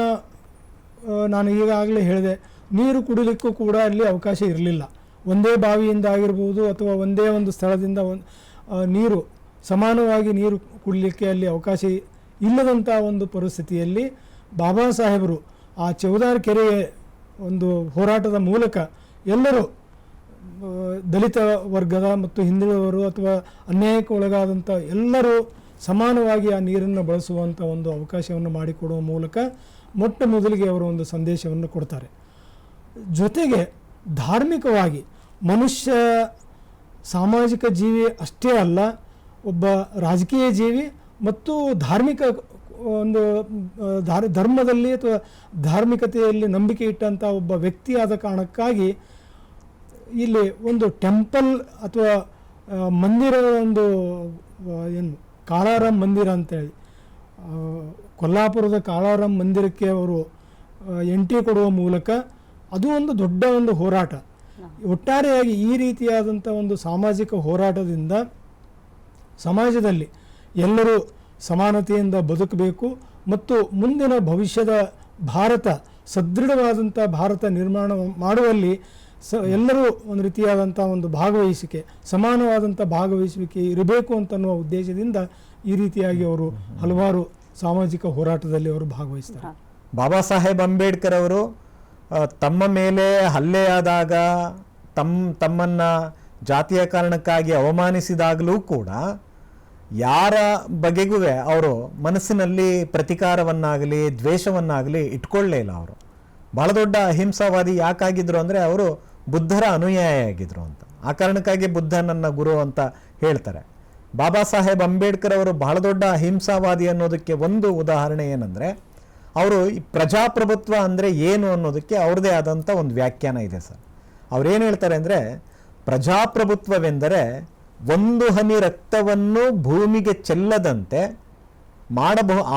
ನಾನು ಈಗಾಗಲೇ ಹೇಳಿದೆ, ನೀರು ಕುಡಿಲಿಕ್ಕೂ ಕೂಡ ಅಲ್ಲಿ ಅವಕಾಶ ಇರಲಿಲ್ಲ. ಒಂದೇ ಬಾವಿಯಿಂದ ಆಗಿರ್ಬೋದು ಅಥವಾ ಒಂದೇ ಒಂದು ಸ್ಥಳದಿಂದ ನೀರು ಸಮಾನವಾಗಿ ನೀರು ಕುಡಿಲಿಕ್ಕೆ ಅಲ್ಲಿ ಅವಕಾಶ ಇಲ್ಲದಂಥ ಒಂದು ಪರಿಸ್ಥಿತಿಯಲ್ಲಿ ಬಾಬಾ ಸಾಹೇಬರು ಆ ಚೌದಾರ್ಕೆರೆಯ ಒಂದು ಹೋರಾಟದ ಮೂಲಕ ಎಲ್ಲರೂ ದಲಿತ ವರ್ಗದ ಮತ್ತು ಹಿಂದುಳಿದವರು ಅಥವಾ ಅನ್ಯಾಯಕ್ಕೆ ಒಳಗಾದಂಥ ಎಲ್ಲರೂ ಸಮಾನವಾಗಿ ಆ ನೀರನ್ನು ಬಳಸುವಂಥ ಒಂದು ಅವಕಾಶವನ್ನು ಮಾಡಿಕೊಡುವ ಮೂಲಕ ಮೊಟ್ಟ ಮೊದಲಿಗೆ ಅವರು ಒಂದು ಸಂದೇಶವನ್ನು ಕೊಡ್ತಾರೆ. ಜೊತೆಗೆ ಧಾರ್ಮಿಕವಾಗಿ ಮನುಷ್ಯ ಸಾಮಾಜಿಕ ಜೀವಿ ಅಷ್ಟೇ ಅಲ್ಲ, ಒಬ್ಬ ರಾಜಕೀಯ ಜೀವಿ ಮತ್ತು ಧಾರ್ಮಿಕ ಒಂದು ಧರ್ಮದಲ್ಲಿ ಅಥವಾ ಧಾರ್ಮಿಕತೆಯಲ್ಲಿ ನಂಬಿಕೆ ಇಟ್ಟಂಥ ಒಬ್ಬ ವ್ಯಕ್ತಿ ಆದ ಕಾರಣಕ್ಕಾಗಿ ಇಲ್ಲಿ ಒಂದು ಟೆಂಪಲ್ ಅಥವಾ ಮಂದಿರದ ಒಂದು ಏನು ಕಾಳಾರಾಮ್ ಮಂದಿರ ಅಂತೇಳಿ ಕೊಲ್ಲಾಪುರದ ಕಾಳಾರಾಮ್ ಮಂದಿರಕ್ಕೆ ಅವರು ಎಂಟ್ರಿ ಕೊಡುವ ಮೂಲಕ ಅದು ಒಂದು ದೊಡ್ಡ ಒಂದು ಹೋರಾಟ. ಒಟ್ಟಾರೆಯಾಗಿ ಈ ರೀತಿಯಾದಂಥ ಒಂದು ಸಾಮಾಜಿಕ ಹೋರಾಟದಿಂದ ಸಮಾಜದಲ್ಲಿ ಎಲ್ಲರೂ ಸಮಾನತೆಯಿಂದ ಬದುಕಬೇಕು ಮತ್ತು ಮುಂದಿನ ಭವಿಷ್ಯದ ಭಾರತ ಸದೃಢವಾದಂಥ ಭಾರತ ನಿರ್ಮಾಣ ಮಾಡುವಲ್ಲಿ ಎಲ್ಲರೂ ಒಂದು ರೀತಿಯಾದಂಥ ಒಂದು ಭಾಗವಹಿಸಿಕೆ, ಸಮಾನವಾದಂಥ ಭಾಗವಹಿಸುವಿಕೆ ಇರಬೇಕು ಅಂತನ್ನುವ ಉದ್ದೇಶದಿಂದ ಈ ರೀತಿಯಾಗಿ ಅವರು ಹಲವಾರು ಸಾಮಾಜಿಕ ಹೋರಾಟದಲ್ಲಿ ಅವರು ಭಾಗವಹಿಸ್ತಾರೆ. ಬಾಬಾ ಸಾಹೇಬ್ ಅಂಬೇಡ್ಕರ್ ಅವರು ತಮ್ಮ ಮೇಲೆ ಹಲ್ಲೆಯಾದಾಗ ತಮ್ಮನ್ನು ಜಾತಿಯ ಕಾರಣಕ್ಕಾಗಿ ಅವಮಾನಿಸಿದಾಗಲೂ ಕೂಡ ಯಾರ ಬಗೆಗೂ ಅವರು ಮನಸ್ಸಿನಲ್ಲಿ ಪ್ರತಿಕಾರವನ್ನಾಗಲಿ ದ್ವೇಷವನ್ನಾಗಲಿ ಇಟ್ಕೊಳ್ಳೇ ಇಲ್ಲ. ಅವರು ಬಹಳ ದೊಡ್ಡ ಅಹಿಂಸಾವಾದಿ ಯಾಕಾಗಿದ್ರು ಅಂದರೆ ಅವರು ಬುದ್ಧರ ಅನುಯಾಯಿಯಾಗಿದ್ರು ಅಂತ. ಆ ಕಾರಣಕ್ಕಾಗಿ ಬುದ್ಧ ನನ್ನ ಗುರು ಅಂತ ಹೇಳ್ತಾರೆ. ಬಾಬಾ ಸಾಹೇಬ್ ಅಂಬೇಡ್ಕರ್ ಅವರು ಬಹಳ ದೊಡ್ಡ ಅಹಿಂಸಾವಾದಿ ಅನ್ನೋದಕ್ಕೆ ಒಂದು ಉದಾಹರಣೆ ಏನಂದರೆ, ಅವರು ಈ ಪ್ರಜಾಪ್ರಭುತ್ವ ಅಂದರೆ ಏನು ಅನ್ನೋದಕ್ಕೆ ಅವ್ರದ್ದೇ ಆದಂಥ ಒಂದು ವ್ಯಾಖ್ಯಾನ ಇದೆ ಸರ್. ಅವ್ರೇನು ಹೇಳ್ತಾರೆ ಅಂದರೆ, ಪ್ರಜಾಪ್ರಭುತ್ವವೆಂದರೆ ಒಂದು ಹನಿ ರಕ್ತವನ್ನು ಭೂಮಿಗೆ ಚೆಲ್ಲದಂತೆ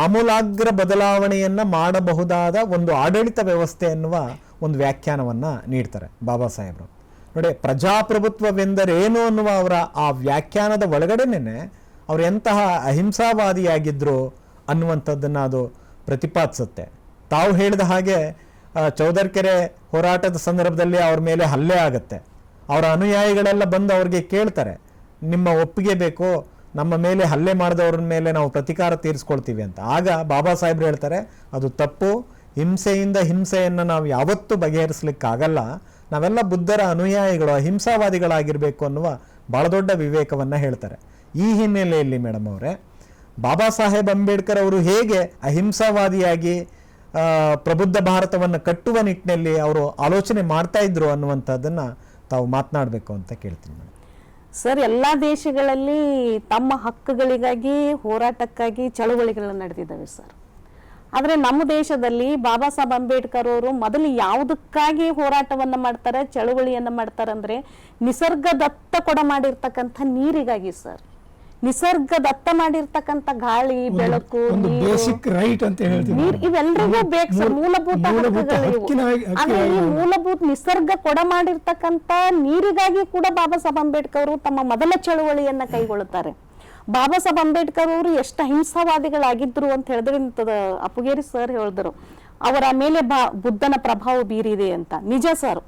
ಆಮೂಲಾಗ್ರ ಬದಲಾವಣೆಯನ್ನು ಮಾಡಬಹುದಾದ ಒಂದು ಆಡಳಿತ ವ್ಯವಸ್ಥೆ ಎನ್ನುವ ಒಂದು ವ್ಯಾಖ್ಯಾನವನ್ನು ನೀಡ್ತಾರೆ ಬಾಬಾ ಸಾಹೇಬರು. ನೋಡಿ, ಪ್ರಜಾಪ್ರಭುತ್ವವೆಂದರೇನು ಅನ್ನುವ ಅವರ ಆ ವ್ಯಾಖ್ಯಾನದ ಒಳಗಡೆನೇ ಅವರು ಎಂತಹ ಅಹಿಂಸಾವಾದಿಯಾಗಿದ್ದರು ಅನ್ನುವಂಥದ್ದನ್ನು ಅದು ಪ್ರತಿಪಾದಿಸುತ್ತೆ. ತಾವು ಹೇಳಿದ ಹಾಗೆ ಚೌದರ್ಕೆರೆ ಹೋರಾಟದ ಸಂದರ್ಭದಲ್ಲಿ ಅವ್ರ ಮೇಲೆ ಹಲ್ಲೆ ಆಗುತ್ತೆ. ಅವರ ಅನುಯಾಯಿಗಳೆಲ್ಲ ಬಂದು ಅವ್ರಿಗೆ ಕೇಳ್ತಾರೆ, ನಿಮ್ಮ ಒಪ್ಪಿಗೆ ಬೇಕು, ನಮ್ಮ ಮೇಲೆ ಹಲ್ಲೆ ಮಾಡಿದವ್ರ ಮೇಲೆ ನಾವು ಪ್ರತಿಕಾರ ತೀರಿಸ್ಕೊಳ್ತೀವಿ ಅಂತ. ಆಗ ಬಾಬಾ ಸಾಹೇಬ್ರು ಹೇಳ್ತಾರೆ, ಅದು ತಪ್ಪು, ಹಿಂಸೆಯಿಂದ ಹಿಂಸೆಯನ್ನು ನಾವು ಯಾವತ್ತೂ ಬಗೆಹರಿಸಲಿಕ್ಕಾಗಲ್ಲ, ನಾವೆಲ್ಲ ಬುದ್ಧರ ಅನುಯಾಯಿಗಳು, ಅಹಿಂಸಾವಾದಿಗಳಾಗಿರಬೇಕು ಅನ್ನುವ ಭಾಳ ದೊಡ್ಡ ವಿವೇಕವನ್ನು ಹೇಳ್ತಾರೆ. ಈ ಹಿನ್ನೆಲೆಯಲ್ಲಿ ಮೇಡಮ್ ಅವರೇ, ಬಾಬಾ ಸಾಹೇಬ್ ಅಂಬೇಡ್ಕರ್ ಅವರು ಹೇಗೆ ಅಹಿಂಸಾವಾದಿಯಾಗಿ ಪ್ರಬುದ್ಧ ಭಾರತವನ್ನು ಕಟ್ಟುವ ನಿಟ್ಟಿನಲ್ಲಿ ಅವರು ಆಲೋಚನೆ ಮಾಡ್ತಾ ಇದ್ರು ಅನ್ನುವಂಥದ್ದನ್ನು ತಾವು ಮಾತನಾಡಬೇಕು ಅಂತ ಕೇಳ್ತೀನಿ ಮೇಡಮ್. ಸರ್, ಎಲ್ಲ ದೇಶಗಳಲ್ಲಿ ತಮ್ಮ ಹಕ್ಕುಗಳಿಗಾಗಿ ಹೋರಾಟಕ್ಕಾಗಿ ಚಳುವಳಿಗಳು ನಡೆದಿದ್ದಾವೆ ಸರ್. ಆದರೆ ನಮ್ಮ ದೇಶದಲ್ಲಿ ಬಾಬಾ ಸಾಹೇಬ್ ಅಂಬೇಡ್ಕರ್ ಅವರು ಮೊದಲು ಯಾವುದಕ್ಕಾಗಿ ಹೋರಾಟವನ್ನು ಮಾಡ್ತಾರೆ, ಚಳುವಳಿಯನ್ನು ಮಾಡ್ತಾರೆ ಅಂದರೆ ನಿಸರ್ಗದತ್ತ ಕೊಡ ಮಾಡಿರ್ತಕ್ಕಂಥ ನೀರಿಗಾಗಿ ಸರ್. ನಿಸರ್ಗದತ್ತ ಮಾಡಿರ್ತಕ್ಕಂಥ ಗಾಳಿ, ಬೆಳಕು, ನೀರು ಇವೆಲ್ಲರಿಗೂ ಬೇಕು ಸರ್, ಮೂಲಭೂತ ಹಕ್ಕುಗಳು. ಆದ್ರೆ ಈ ಮೂಲಭೂತ ನಿಸರ್ಗ ಕೊಡ ಮಾಡಿರ್ತಕ್ಕಂಥ ನೀರಿಗಾಗಿ ಕೂಡ ಬಾಬಾ ಸಾಹೇಬ್ ಅಂಬೇಡ್ಕರ್ ಅವರು ತಮ್ಮ ಮೊದಲ ಚಳುವಳಿಯನ್ನ ಕೈಗೊಳ್ಳುತ್ತಾರೆ. ಬಾಬಾ ಸಾಹೇಬ್ ಅಂಬೇಡ್ಕರ್ ಅವರು ಎಷ್ಟು ಅಹಿಂಸಾವಾದಿಗಳಾಗಿದ್ರು ಅಂತ ಹೇಳಿದ್ರೆ ಅಪ್ಪುಗೇರಿ ಸರ್ ಹೇಳಿದ್ರು, ಅವರ ಮೇಲೆ ಬುದ್ಧನ ಪ್ರಭಾವ ಬೀರಿದೆ ಅಂತ. ನಿಜ ಸರ್,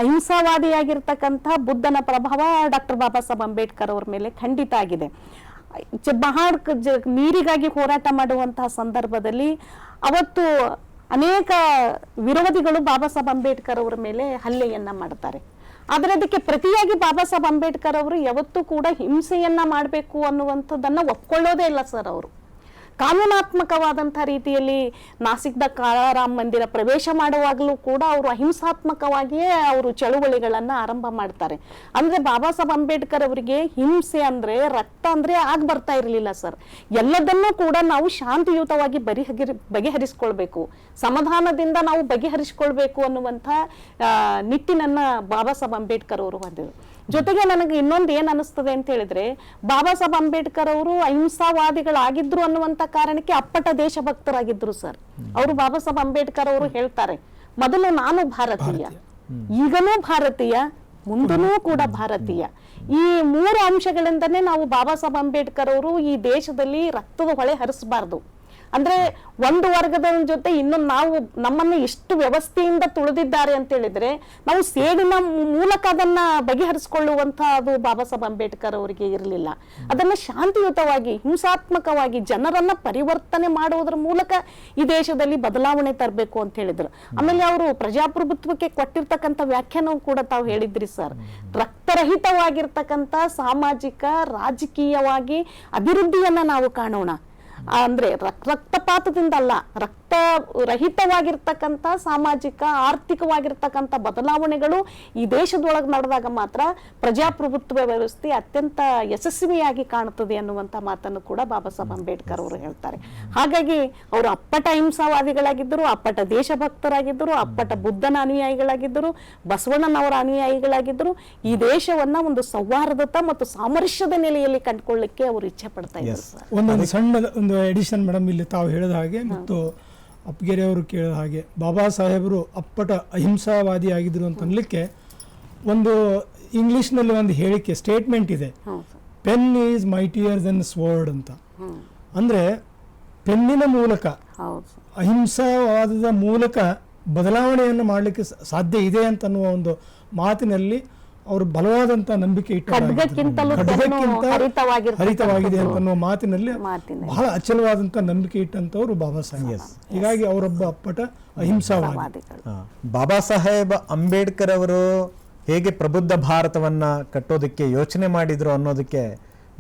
ಅಹಿಂಸಾವಾದಿಯಾಗಿರ್ತಕ್ಕಂಥ ಬುದ್ಧನ ಪ್ರಭಾವ ಡಾಕ್ಟರ್ ಬಾಬಾ ಸಾಹೇಬ್ ಅಂಬೇಡ್ಕರ್ ಅವ್ರ ಮೇಲೆ ಖಂಡಿತ ಆಗಿದೆ. ನೀರಿಗಾಗಿ ಹೋರಾಟ ಮಾಡುವಂತಹ ಸಂದರ್ಭದಲ್ಲಿ ಅವತ್ತು ಅನೇಕ ವಿರೋಧಿಗಳು ಬಾಬಾ ಸಾಹೇಬ್ ಅಂಬೇಡ್ಕರ್ ಅವರ ಮೇಲೆ ಹಲ್ಲೆಯನ್ನ ಮಾಡ್ತಾರೆ. ಆದ್ರೆ ಅದಕ್ಕೆ ಪ್ರತಿಯಾಗಿ ಬಾಬಾ ಸಾಹೇಬ್ ಅಂಬೇಡ್ಕರ್ ಅವರು ಯಾವತ್ತೂ ಕೂಡ ಹಿಂಸೆಯನ್ನ ಮಾಡಬೇಕು ಅನ್ನುವಂಥದ್ದನ್ನ ಒಪ್ಕೊಳ್ಳೋದೇ ಇಲ್ಲ ಸರ್. ಅವರು ಕಾನೂನಾತ್ಮಕವಾದಂತಹ ರೀತಿಯಲ್ಲಿ ನಾಸಿಕ್ದ ಕಾಳಾರಾಮ ಮಂದಿರ ಪ್ರವೇಶ ಮಾಡುವಾಗಲೂ ಕೂಡ ಅವರು ಅಹಿಂಸಾತ್ಮಕವಾಗಿಯೇ ಅವರು ಚಳುವಳಿಗಳನ್ನ ಆರಂಭ ಮಾಡ್ತಾರೆ. ಅಂದ್ರೆ ಬಾಬಾ ಸಾಹೇಬ್ ಅಂಬೇಡ್ಕರ್ ಅವರಿಗೆ ಹಿಂಸೆ ಅಂದ್ರೆ, ರಕ್ತ ಅಂದ್ರೆ ಬರ್ತಾ ಇರಲಿಲ್ಲ ಸರ್. ಎಲ್ಲದನ್ನೂ ಕೂಡ ನಾವು ಶಾಂತಿಯುತವಾಗಿ ಬಗೆಹರಿಸ್ಕೊಳ್ಬೇಕು, ಸಮಾಧಾನದಿಂದ ನಾವು ಬಗೆಹರಿಸ್ಕೊಳ್ಬೇಕು ಅನ್ನುವಂಥ ನಿಟ್ಟಿನನ್ನ ಬಾಬಾ ಸಾಹೇಬ್ ಅಂಬೇಡ್ಕರ್ ಅವರು ಹೊಂದಿದ್ರು. ಜೊತೆಗೆ ನನಗೆ ಇನ್ನೊಂದು ಏನ್ ಅನಿಸ್ತದೆ ಅಂತ ಹೇಳಿದ್ರೆ, ಬಾಬಾ ಸಾಹೇಬ್ ಅಂಬೇಡ್ಕರ್ ಅವರು ಅಹಿಂಸಾವಾದಿಗಳಾಗಿದ್ರು ಅನ್ನುವಂತ ಕಾರಣಕ್ಕೆ ಅಪ್ಪಟ ದೇಶಭಕ್ತರಾಗಿದ್ರು ಸರ್. ಅವರು ಬಾಬಾ ಸಾಹೇಬ್ ಅಂಬೇಡ್ಕರ್ ಅವರು ಹೇಳ್ತಾರೆ, ಮೊದಲು ನಾನು ಭಾರತೀಯ, ಈಗನೂ ಭಾರತೀಯ, ಮುಂದನೂ ಕೂಡ ಭಾರತೀಯ. ಈ ಮೂರು ಅಂಶಗಳಿಂದನೇ ನಾವು ಬಾಬಾ ಸಾಹೇಬ್ ಅಂಬೇಡ್ಕರ್ ಅವರು ಈ ದೇಶದಲ್ಲಿ ರಕ್ತದ ಹೊಳೆ ಹರಿಸಬಾರ್ದು. ಅಂದ್ರೆ ಒಂದು ವರ್ಗದ ಜೊತೆ ಇನ್ನೊಂದು ನಾವು ನಮ್ಮನ್ನು ಎಷ್ಟು ವ್ಯವಸ್ಥೆಯಿಂದ ತುಳಿದಿದ್ದಾರೆ ಅಂತ ಹೇಳಿದ್ರೆ ನಾವು ಸೇಡಿನ ಮೂಲಕ ಅದನ್ನ ಬಗೆಹರಿಸಿಕೊಳ್ಳುವಂತಹ ಅದು ಬಾಬಾ ಸಾಹೇಬ್ ಅಂಬೇಡ್ಕರ್ ಅವರಿಗೆ ಇರಲಿಲ್ಲ. ಅದನ್ನ ಶಾಂತಿಯುತವಾಗಿ, ಹಿಂಸಾತ್ಮಕವಾಗಿ ಜನರನ್ನ ಪರಿವರ್ತನೆ ಮಾಡುವುದರ ಮೂಲಕ ಈ ದೇಶದಲ್ಲಿ ಬದಲಾವಣೆ ತರಬೇಕು ಅಂತ ಹೇಳಿದ್ರು. ಆಮೇಲೆ ಅವರು ಪ್ರಜಾಪ್ರಭುತ್ವಕ್ಕೆ ಕೊಟ್ಟಿರ್ತಕ್ಕಂಥ ವ್ಯಾಖ್ಯಾನವೂ ಕೂಡ ತಾವು ಹೇಳಿದ್ರಿ ಸರ್. ರಕ್ತರಹಿತವಾಗಿರ್ತಕ್ಕಂಥ ಸಾಮಾಜಿಕ, ರಾಜಕೀಯವಾಗಿ ಅಭಿವೃದ್ಧಿಯನ್ನ ನಾವು ಕಾಣೋಣ. ಅಂದ್ರೆ ರಕ್ತಪಾತದಿಂದ ಅಲ್ಲ, ರಹಿತವಾಗಿರ್ತಕ್ಕಂಥ ಸಾಮಾಜಿಕ, ಆರ್ಥಿಕವಾಗಿರ್ತಕ್ಕಂಥ ಬದಲಾವಣೆಗಳು ಈ ದೇಶದೊಳಗೆ ನಡೆದಾಗ ಮಾತ್ರ ಪ್ರಜಾಪ್ರಭುತ್ವ ವ್ಯವಸ್ಥೆ ಅತ್ಯಂತ ಯಶಸ್ವಿಯಾಗಿ ಕಾಣುತ್ತದೆ ಅನ್ನುವಂಥ ಮಾತನ್ನು ಕೂಡ ಬಾಬಾ ಸಾಹೇಬ್ ಅಂಬೇಡ್ಕರ್ ಅವರು ಹೇಳ್ತಾರೆ. ಹಾಗಾಗಿ ಅವರು ಅಪ್ಪಟ ಅಹಿಂಸಾವಾದಿಗಳಾಗಿದ್ದರು, ಅಪ್ಪಟ ದೇಶಭಕ್ತರಾಗಿದ್ದರು, ಅಪ್ಪಟ ಬುದ್ಧನ ಅನುಯಾಯಿಗಳಾಗಿದ್ದರು, ಬಸವಣ್ಣನವರ ಅನುಯಾಯಿಗಳಾಗಿದ್ದರು. ಈ ದೇಶವನ್ನ ಒಂದು ಸೌಹಾರ್ದತೆ ಮತ್ತು ಸಾಮರಸ್ಯದ ನೆಲೆಯಲ್ಲಿ ಕಂಡುಕೊಳ್ಳಿಕ್ಕೆ ಅವರು ಇಚ್ಛೆ ಪಡ್ತಾ ಇದ್ದಾರೆ. ಒಂದೊಂದು ಸಣ್ಣ ಒಂದು ಎಡಿಷನ್ ಮೇಡಮ್, ಇಲ್ಲಿ ತಾವು ಹೇಳಿದ ಹಾಗೆ ಮತ್ತು ಅಪ್ಪಗೆರೆ ಅವರು ಕೇಳಿದ ಹಾಗೆ ಬಾಬಾ ಸಾಹೇಬರು ಅಪ್ಪಟ ಅಹಿಂಸಾವಾದಿ ಆಗಿದ್ರು ಅಂತ ಅನ್ಲಿಕ್ಕೆ ಒಂದು ಇಂಗ್ಲಿಷ್ನಲ್ಲಿ ಒಂದು ಹೇಳಿಕೆ, ಸ್ಟೇಟ್ಮೆಂಟ್ ಇದೆ, pen is mightier than sword ಅಂತ. ಅಂದ್ರೆ ಪೆನ್ನಿನ ಮೂಲಕ, ಅಹಿಂಸಾವಾದದ ಮೂಲಕ ಬದಲಾವಣೆಯನ್ನು ಮಾಡಲಿಕ್ಕೆ ಸಾಧ್ಯ ಇದೆ ಅಂತನ್ನುವ ಒಂದು ಮಾತಿನಲ್ಲಿ ಅವರು ಬಲವಾದಂಥ ನಂಬಿಕೆ ಖಡ್ಗಕ್ಕಿಂತಲೂ ಹರಿತವಾಗಿದೆ ಅಂತನ್ನುವ ಮಾತಿನಲ್ಲಿ ಬಹಳ ಅಚಲವಾದಂಥ ನಂಬಿಕೆ ಇಟ್ಟಂಥವ್ರು ಬಾಬಾ ಸಾಹೇಬ್. ಹೀಗಾಗಿ ಅವರೊಬ್ಬ ಅಪ್ಪಟ ಅಹಿಂಸಾವಾದಿ. ಬಾಬಾ ಸಾಹೇಬ್ ಅಂಬೇಡ್ಕರ್ ಅವರು ಹೇಗೆ ಪ್ರಬುದ್ಧ ಭಾರತವನ್ನು ಕಟ್ಟೋದಕ್ಕೆ ಯೋಚನೆ ಮಾಡಿದ್ರು ಅನ್ನೋದಕ್ಕೆ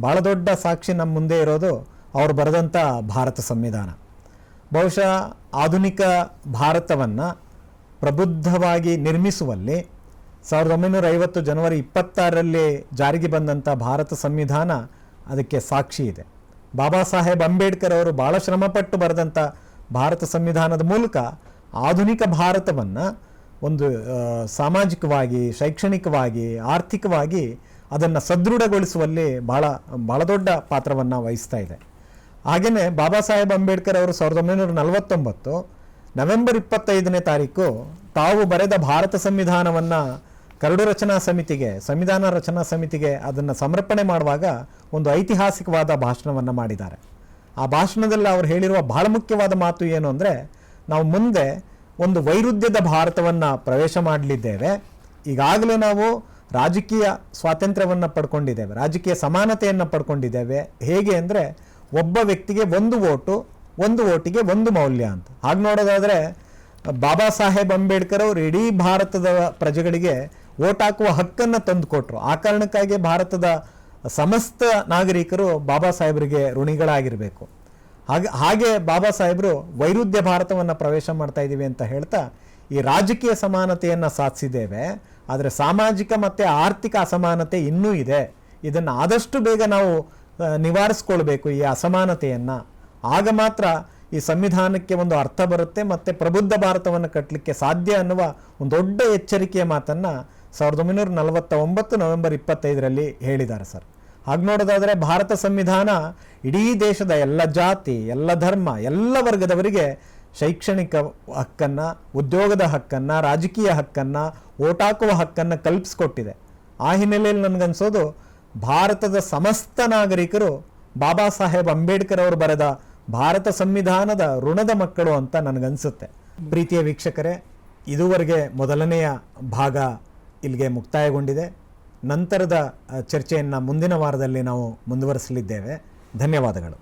ಭಾಳ ದೊಡ್ಡ ಸಾಕ್ಷಿ ನಮ್ಮ ಮುಂದೆ ಇರೋದು ಅವರು ಬರೆದಂಥ ಭಾರತ ಸಂವಿಧಾನ. ಬಹುಶಃ ಆಧುನಿಕ ಭಾರತವನ್ನು ಪ್ರಬುದ್ಧವಾಗಿ ನಿರ್ಮಿಸುವಲ್ಲಿ 1950 ಜನವರಿ 26ರಲ್ಲಿ ಜಾರಿಗೆ ಬಂದಂಥ ಭಾರತ ಸಂವಿಧಾನ ಅದಕ್ಕೆ ಸಾಕ್ಷಿ ಇದೆ. ಬಾಬಾ ಸಾಹೇಬ್ ಅಂಬೇಡ್ಕರ್ ಅವರು ಭಾಳ ಶ್ರಮಪಟ್ಟು ಬರೆದಂಥ ಭಾರತ ಸಂವಿಧಾನದ ಮೂಲಕ ಆಧುನಿಕ ಭಾರತವನ್ನು ಒಂದು ಸಾಮಾಜಿಕವಾಗಿ, ಶೈಕ್ಷಣಿಕವಾಗಿ, ಆರ್ಥಿಕವಾಗಿ ಅದನ್ನು ಸದೃಢಗೊಳಿಸುವಲ್ಲಿ ಭಾಳ ದೊಡ್ಡ ಪಾತ್ರವನ್ನು ವಹಿಸ್ತಾ ಇದೆ. ಹಾಗೆಯೇ ಬಾಬಾ ಸಾಹೇಬ್ ಅಂಬೇಡ್ಕರ್ ಅವರು 1949 ನವೆಂಬರ್ 25ನೇ ತಾರೀಕು ತಾವು ಬರೆದ ಭಾರತ ಸಂವಿಧಾನವನ್ನು ಕರಡು ರಚನಾ ಸಮಿತಿಗೆ, ಸಂವಿಧಾನ ರಚನಾ ಸಮಿತಿಗೆ ಅದನ್ನು ಸಮರ್ಪಣೆ ಮಾಡುವಾಗ ಒಂದು ಐತಿಹಾಸಿಕವಾದ ಭಾಷಣವನ್ನು ಮಾಡಿದ್ದಾರೆ. ಆ ಭಾಷಣದಲ್ಲಿ ಅವರು ಹೇಳಿರುವ ಬಹಳ ಮುಖ್ಯವಾದ ಮಾತು ಏನು ಅಂದರೆ, ನಾವು ಮುಂದೆ ಒಂದು ವೈರುಧ್ಯದ ಭಾರತವನ್ನು ಪ್ರವೇಶ ಮಾಡಲಿದ್ದೇವೆ. ಈಗಾಗಲೇ ನಾವು ರಾಜಕೀಯ ಸ್ವಾತಂತ್ರ್ಯವನ್ನು ಪಡ್ಕೊಂಡಿದ್ದೇವೆ, ರಾಜಕೀಯ ಸಮಾನತೆಯನ್ನು ಪಡ್ಕೊಂಡಿದ್ದೇವೆ. ಹೇಗೆ ಅಂದರೆ ಒಬ್ಬ ವ್ಯಕ್ತಿಗೆ ಒಂದು ಓಟಿಗೆ ಒಂದು ಮೌಲ್ಯ ಅಂತ. ಹಾಗೆ ನೋಡೋದಾದರೆ ಬಾಬಾ ಸಾಹೇಬ್ ಅಂಬೇಡ್ಕರ್ ಅವರು ಇಡೀ ಭಾರತದ ಪ್ರಜೆಗಳಿಗೆ ಓಟ್ ಹಾಕುವ ಹಕ್ಕನ್ನು ತಂದು ಕೊಟ್ಟರು. ಆ ಕಾರಣಕ್ಕಾಗಿ ಭಾರತದ ಸಮಸ್ತ ನಾಗರಿಕರು ಬಾಬಾ ಸಾಹೇಬರಿಗೆ ಋಣಿಗಳಾಗಿರಬೇಕು. ಹಾಗೆ ಬಾಬಾ ಸಾಹೇಬರು ವೈರುಧ್ಯ ಭಾರತವನ್ನು ಪ್ರವೇಶ ಮಾಡ್ತಾ ಇದ್ದೀವಿ ಅಂತ ಹೇಳ್ತಾ ಈ ರಾಜಕೀಯ ಸಮಾನತೆಯನ್ನು ಸಾಧಿಸಿದ್ದೇವೆ, ಆದರೆ ಸಾಮಾಜಿಕ ಮತ್ತು ಆರ್ಥಿಕ ಅಸಮಾನತೆ ಇನ್ನೂ ಇದೆ. ಇದನ್ನು ಆದಷ್ಟು ಬೇಗ ನಾವು ನಿವಾರಿಸ್ಕೊಳ್ಬೇಕು ಈ ಅಸಮಾನತೆಯನ್ನು. ಆಗ ಮಾತ್ರ ಈ ಸಂವಿಧಾನಕ್ಕೆ ಒಂದು ಅರ್ಥ ಬರುತ್ತೆ ಮತ್ತು ಪ್ರಬುದ್ಧ ಭಾರತವನ್ನು ಕಟ್ಟಲಿಕ್ಕೆ ಸಾಧ್ಯ ಅನ್ನುವ ಒಂದು ದೊಡ್ಡ ಎಚ್ಚರಿಕೆಯ ಮಾತನ್ನು 1949 ನವೆಂಬರ್ 25ರಲ್ಲಿ ಹೇಳಿದ್ದಾರೆ ಸರ್. ಹಾಗೆ ನೋಡೋದಾದರೆ ಭಾರತ ಸಂವಿಧಾನ ಇಡೀ ದೇಶದ ಎಲ್ಲ ಜಾತಿ, ಎಲ್ಲ ಧರ್ಮ, ಎಲ್ಲ ವರ್ಗದವರಿಗೆ ಶೈಕ್ಷಣಿಕ ಹಕ್ಕನ್ನು, ಉದ್ಯೋಗದ ಹಕ್ಕನ್ನು, ರಾಜಕೀಯ ಹಕ್ಕನ್ನು, ಓಟ್ ಹಾಕುವ ಹಕ್ಕನ್ನು ಕಲ್ಪಿಸ್ಕೊಟ್ಟಿದೆ. ಆ ಹಿನ್ನೆಲೆಯಲ್ಲಿ ನನಗನ್ಸೋದು ಭಾರತದ ಸಮಸ್ತ ನಾಗರಿಕರು ಬಾಬಾ ಸಾಹೇಬ್ ಅಂಬೇಡ್ಕರ್ ಅವರು ಬರೆದ ಭಾರತ ಸಂವಿಧಾನದ ಋಣದ ಮಕ್ಕಳು ಅಂತ ನನಗನ್ಸುತ್ತೆ. ಪ್ರೀತಿಯ ವೀಕ್ಷಕರೇ, ಇದುವರೆಗೆ ಮೊದಲನೆಯ ಭಾಗ ಇಲ್ಲಿಗೆ ಮುಕ್ತಾಯಗೊಂಡಿದೆ. ನಂತರದ ಚರ್ಚೆಯನ್ನು ಮುಂದಿನ ವಾರದಲ್ಲಿ ನಾವು ಮುಂದುವರಿಸಲಿದ್ದೇವೆ. ಧನ್ಯವಾದಗಳು.